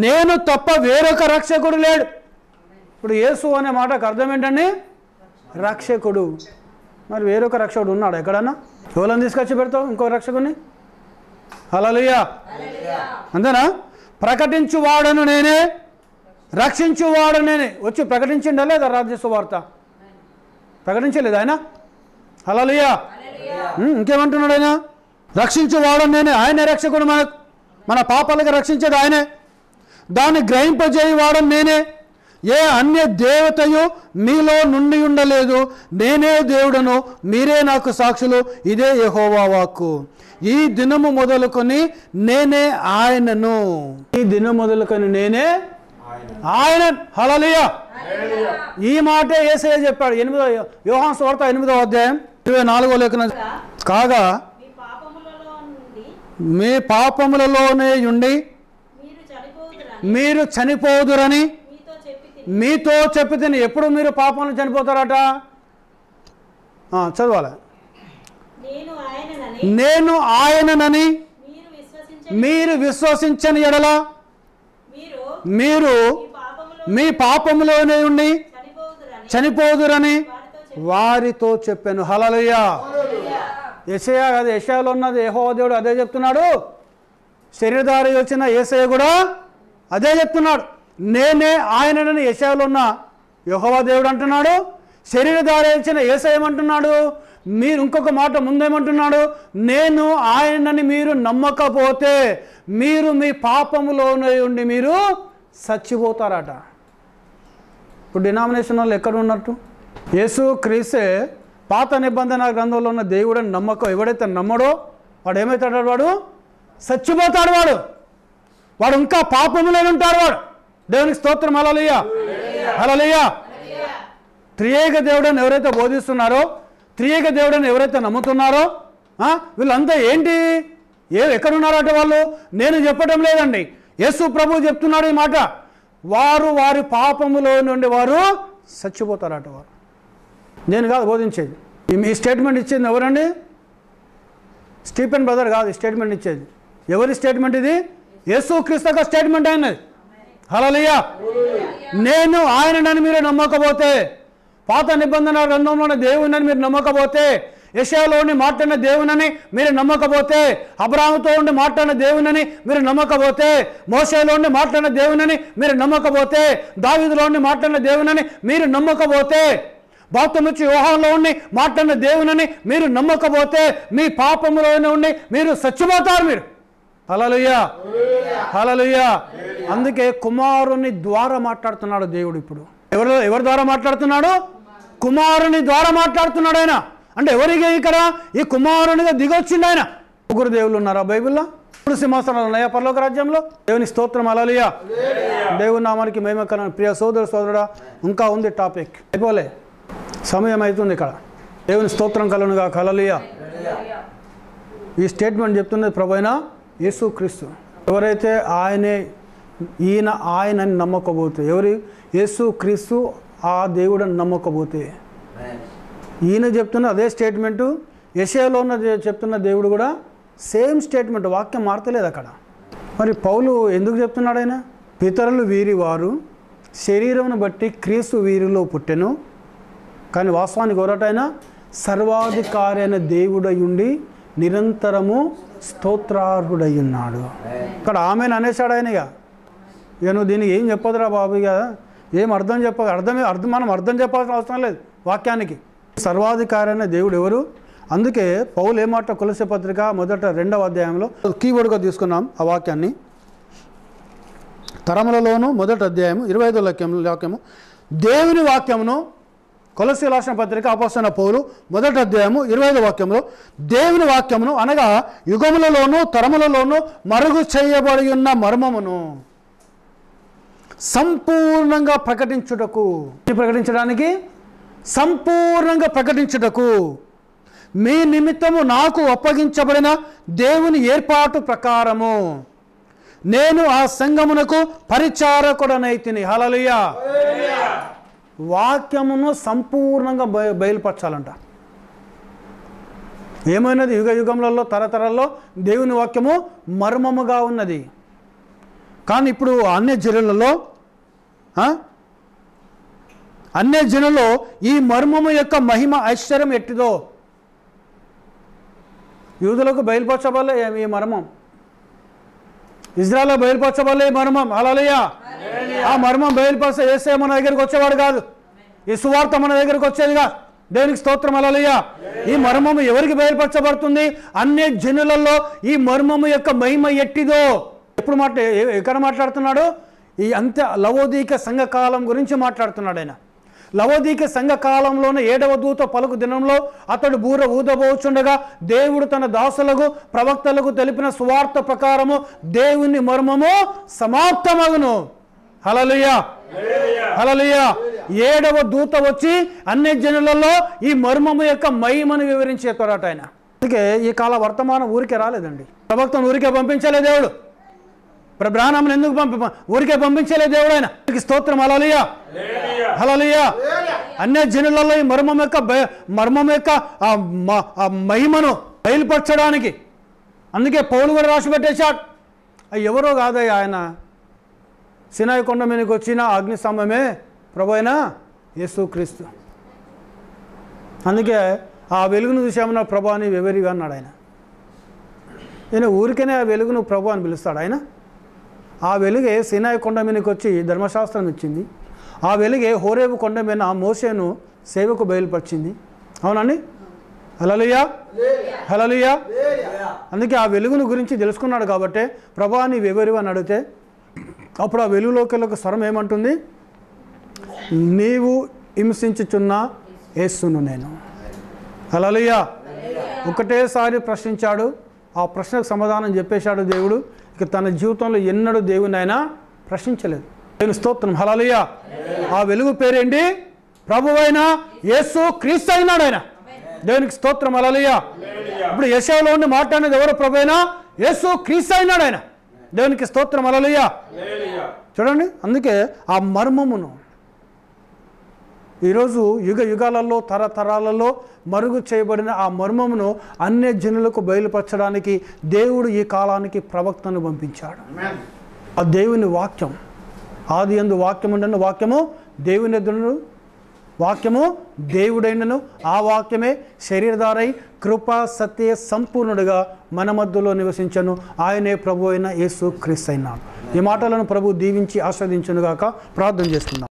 నేను తప్ప వేరొక రక్షకుడు లేడు. ఇప్పుడు యేసు అనే మాటకు అర్థం ఏంటండి? రక్షకుడు. మరి వేరొక రక్షకుడు ఉన్నాడు ఎక్కడన్నా? ఎవరైనా తీసుకొచ్చి పెడతావు ఇంకో రక్షకుడిని? హల్లెలూయా. అంతేనా? ప్రకటించువాడను నేనే, రక్షించువాడు నేనే. వచ్చి ప్రకటించిండా లేదా రాజ్య సువార్త? ప్రకటించలేదు ఆయన. హల్లెలూయా. ఇంకేమంటున్నాడు ఆయన? రక్షించువాడు నేనే, ఆయనే రక్షకుడు. మన పాపాలకు రక్షించేది ఆయనే. దాన్ని గ్రహింపజేయవాడు నేనే. ఏ అన్య దేవతయు మీలో నుండి ఉండలేదు, నేనే దేవుడను, మీరే నాకు సాక్షులు. ఇదే యెహోవా వాక్కు. ఈ దినము మొదలుకొని నేనే ఆయనను. ఈ దినం మొదలుకొని నేనే ఆయన. హల్లెలూయా. ఈ మాటే యేసయ్య చెప్పాడు. 8వ యోహాను సువార్త 8వ అధ్యాయం 24వ లేఖనం. కాగా మీ పాపములలోనే ఉండి మీరు చనిపోదురని మీతో చెప్పితేనే. ఎప్పుడు మీరు పాపంలో చనిపోతారట? చదవాలి. నేను ఆయననని మీరు విశ్వసించని ఎడల మీరు మీ పాపములోనే ఉండి చనిపోదురని వారితో చెప్పాను. హల్లెలూయా. యెషయా కాదు, యెషయాలో ఉన్నది యెహోవా దేవుడు అదే చెప్తున్నాడు. శరీరధారి వచ్చిన యేసయ్య కూడా అదే చెప్తున్నాడు. నేనే ఆయనని యెషయాలో ఉన్న యెహోవా దేవుడు అంటున్నాడు. శరీరధారి వచ్చిన యేసయ్య ఏమంటున్నాడు? మీరు ఇంకొక మాట ముందేమంటున్నాడు? నేను ఆయనని మీరు నమ్మకపోతే మీరు మీ పాపములోనే ఉండి మీరు చచ్చిపోతారట. ఇప్పుడు డినామినేషన్ వాళ్ళు ఎక్కడ ఉన్నట్టు? యేసు క్రీస్తే పాత నిబంధన గ్రంథంలో ఉన్న దేవుడని నమ్మకం ఎవడైతే నమ్మడో వాడు ఏమవుతాడు? వాడు చచ్చిపోతాడు. వాడు ఇంకా పాపములోనే ఉంటాడు. వాడు దేవునికి స్తోత్రం. హల్లెలూయా. హల్లెలూయా. త్రియేక దేవుడని ఎవరైతే బోధిస్తున్నారో, త్రియేక దేవుడని ఎవరైతే నమ్ముతున్నారో వీళ్ళంతా ఏంటి? ఎక్కడున్నారో అంటే వాళ్ళు నేను చెప్పటం లేదండి, యేసు ప్రభు చెప్తున్నాడు ఈ మాట. వారు వారి పాపములో నుండి వారు చచ్చిపోతారట. వారు నేను కాదు బోధించేది. ఈ స్టేట్మెంట్ ఇచ్చేది ఎవరండి? స్టీఫెన్ బ్రదర్ కాదు ఈ స్టేట్మెంట్ ఇచ్చేది. ఎవరి స్టేట్మెంట్ ఇది? యేసుక్రీస్తు యొక్క స్టేట్మెంట్ అయినది. హల్లెలూయా. నేను ఆయనని మీరు నమ్మకపోతే, పాత నిబంధన గ్రంథంలోని దేవునని మీరు నమ్మకపోతే, యెషయాలోని మాట్లాడిన దేవునని మీరు నమ్మకపోతే, అబ్రాహాముతో ఉండి మాట్లాడిన దేవునని మీరు నమ్మకపోతే, మోషేలోని మాట్లాడిన దేవునని మీరు నమ్మకపోతే, దావీదులోని మాట్లాడిన దేవునని మీరు నమ్మకపోతే, బాప్తిస్మమిచ్చి యోహానులో ఉండి మాట్లాడిన దేవునని మీరు నమ్మకపోతే, మీ పాపములోనే ఉండి మీరు చచ్చిపోతారు. మీరు హల్లెలూయా, హల్లెలూయా. అందుకే కుమారుని ద్వారా మాట్లాడుతున్నాడు దేవుడు. ఇప్పుడు ఎవరి ద్వారా మాట్లాడుతున్నాడు? కుమారుని ద్వారా మాట్లాడుతున్నాడు ఆయన. అంటే ఎవరికి ఇక్కడ? ఈ కుమారునిగా దిగొచ్చిండు ఆయన. ముగ్గురు దేవుళ్ళు ఉన్నారా బైబిల్లో? 3 సింహాసనాలు ఉన్నాయా పరలోక రాజ్యంలో? దేవుని స్తోత్రం, హల్లెలూయా. దేవుని నామానికి మహిమ కలుగును. ప్రియ సోదరుడా, ఇంకా ఉంది టాపిక్, అయిపోలే, సమయం అవుతుంది. ఇక్కడ దేవుని స్తోత్రం కలుగును గాక, హల్లెలూయా. ఈ స్టేట్మెంట్ చెప్తున్నది ప్రభువైన యేసుక్రీస్తు. ఎవరైతే ఆయనని నమ్మకపోతే, యేసుక్రీస్తు ఆ దేవుడని నమ్మకపోతే, ఈయన చెప్తున్న అదే స్టేట్మెంటు యెషయాలో ఉన్న చెప్తున్న దేవుడు కూడా సేమ్ స్టేట్మెంట్. వాక్యం మారతలేదు అక్కడ. మరి పౌలు ఎందుకు చెప్తున్నాడు? ఆయన పితరులు వీరివారు, శరీరమును బట్టి క్రీస్తు వీరిలో పుట్టెను, కానీ వాస్తవానికి ఎవరటైనా సర్వాధికారి అయిన దేవుడై ఉండి నిరంతరము స్తోత్రార్హుడై ఉన్నాడు. ఇక్కడ ఆమెను అనేసాడు ఆయనగా. ఇక నువ్వు దీనికి ఏం చెప్పదురా బాబు, ఇక ఏం మనం అర్థం చెప్పాల్సిన అవసరం లేదు వాక్యానికి. సర్వాధికారి అయిన దేవుడు ఎవరు? అందుకే పౌలు ఏమాట కొలొస్సే పత్రిక 2వ అధ్యాయంలో కీవర్డ్గా తీసుకున్నాం ఆ వాక్యాన్ని. తరములలోను 1వ అధ్యాయం 25వ వాక్యము, దేవుని వాక్యమును, కొలొస్సే రాసిన పత్రిక అపోస్తలుడైన పౌలు 1వ అధ్యాయము 25వ వాక్యంలో, దేవుని వాక్యమును అనగా యుగములలోను తరములలోను మరుగు చేయబడి ఉన్న మర్మమును సంపూర్ణంగా ప్రకటించుటకు మీ నిమిత్తము నాకు అప్పగించబడిన దేవుని ఏర్పాటు ప్రకారము నేను ఆ సంఘమునకు పరిచారకుడనైతిని. హల్లెలూయా. వాక్యమును సంపూర్ణంగా బయలుపరచాలంట. ఏమైనది? యుగములలో తరతరాల్లో దేవుని వాక్యము మర్మముగా ఉన్నది. కానీ ఇప్పుడు అన్య జనులలో ఈ మర్మము యొక్క మహిమ ఐశ్వర్యం ఎట్టిదో యూదులకు బయలుపరచబడలే ఈ మర్మం, ఇజ్రాయెల్లో బయలుపరచబడలే ఈ మర్మం. హల్లెలూయా. ఆ మర్మం బయలుపరిస్తే యేసయ్య మన దగ్గరికి వచ్చేవాడు కాదు, ఈ సువార్త మన దగ్గరికి వచ్చేదిగా. దేవునికి స్తోత్రం, హల్లెలూయా. ఈ మర్మము ఎవరికి బయలుపరచబడుతుంది? అన్య జనులలో ఈ మర్మము యొక్క మహిమ ఎట్టిదో. ఎక్కడ మాట్లాడుతున్నాడు? ఈ లవోదీక సంఘకాలం గురించి మాట్లాడుతున్నాడు ఆయన. లవోదీక సంఘకాలంలోనే 7వ దూత పలుకు దినంలో అతడు బూర ఊదబోచుండగా దేవుడు తన దాసులకు ప్రవక్తలకు తెలిపిన సువార్త ప్రకారము దేవుని మర్మము సమాప్తమగును. హల్లెలూయా, హల్లెలూయా. 7వ దూత వచ్చి అన్ని జనులలో ఈ మర్మము యొక్క మహిమను వివరించేతారట ఆయన. అందుకే ఈ కాల వర్తమానం ఊరికే రాలేదండి. ప్రవక్తను ఊరికే పంపించలే దేవుడు. బ్రాహ్మణుని ఎందుకు ఊరికే పంపించలే దేవుడు ఆయన. స్తోత్రం, హల్లెలూయా, హల్లెలూయా. అన్య జనులలో ఈ మర్మం యొక్క మహిమను బయలుపరచడానికి. అందుకే పౌలు కూడా రాసి పెట్టేశాడు. ఎవరో కాదయ్య ఆయన, సినాయి కొండ మీదకి వచ్చిన అగ్నిస్తంభమే ప్రభువైన యేసుక్రీస్తు. అందుకే ఆ వెలుగును చూసామన్న ప్రభు అని ఎవరిగా అన్నాడు ఆయన. ఈయన ఊరికనే ఆ వెలుగును ప్రభు అని పిలుస్తాడు ఆయన. ఆ వెలుగే సినాయి కొండ మీదకి వచ్చి ధర్మశాస్త్రం ఇచ్చింది. ఆ వెలుగే హోరేబు కొండ మీద మోషేను సేవకు బయలుపరిచింది. అవునండి, హల్లెలూయా, హల్లెలూయా. అందుకే ఆ వెలుగును గురించి తెలుసుకున్నాడు కాబట్టి ప్రభా నీవు ఎవరివి అని అడిగితే అప్పుడు ఆ వెలుగులోకి ఒక స్వరం ఏమంటుంది? నీవు హింసించుచున్న యేసును నేను. హల్లెలూయా. ఒకటేసారి ప్రశ్నించాడు, ఆ ప్రశ్నకు సమాధానం చెప్పేశాడు దేవుడు. ఇక తన జీవితంలో ఎన్నడూ దేవుని ఆయన ప్రశ్నించలేదు. దేవుని స్తోత్రం, హల్లెలూయా. ఆ వెలుగు పేరేంటి? ప్రభువైన యేసు క్రీస్తు అయినాడు ఆయన. దేవునికి స్తోత్రం. హల్లెలూయా. ఇప్పుడు యెషయాలో ఉండి మాట్లాడేది ఎవరు? ప్రభువైన యేసు క్రీస్తు అయినాడు ఆయన. దేవునికి స్తోత్రం. హల్లెలూయా. చూడండి, అందుకే ఆ మర్మమును ఈరోజు యుగ యుగాలలో తరతరాలలో మరుగు చేయబడిన ఆ మర్మమును అన్య జనులకు బయలుపరచడానికి దేవుడు ఈ కాలానికి ప్రవక్తను పంపించాడు. ఆ దేవుని వాక్యం, ఆది యందు వాక్యం ఉండను, వాక్యము దేవుని ఎదురును, వాక్యము దేవుడైనను, ఆ వాక్యమే శరీరధారై కృపా సత్య సంపూర్ణుడిగా మన మధ్యలో నివసించను. ఆయనే ప్రభు అయిన యేసు క్రీస్తు అయినాడు. ఈ మాటలను ప్రభు దీవించి ఆస్వాదించునుగాక. ప్రార్థన చేసుకుందాం.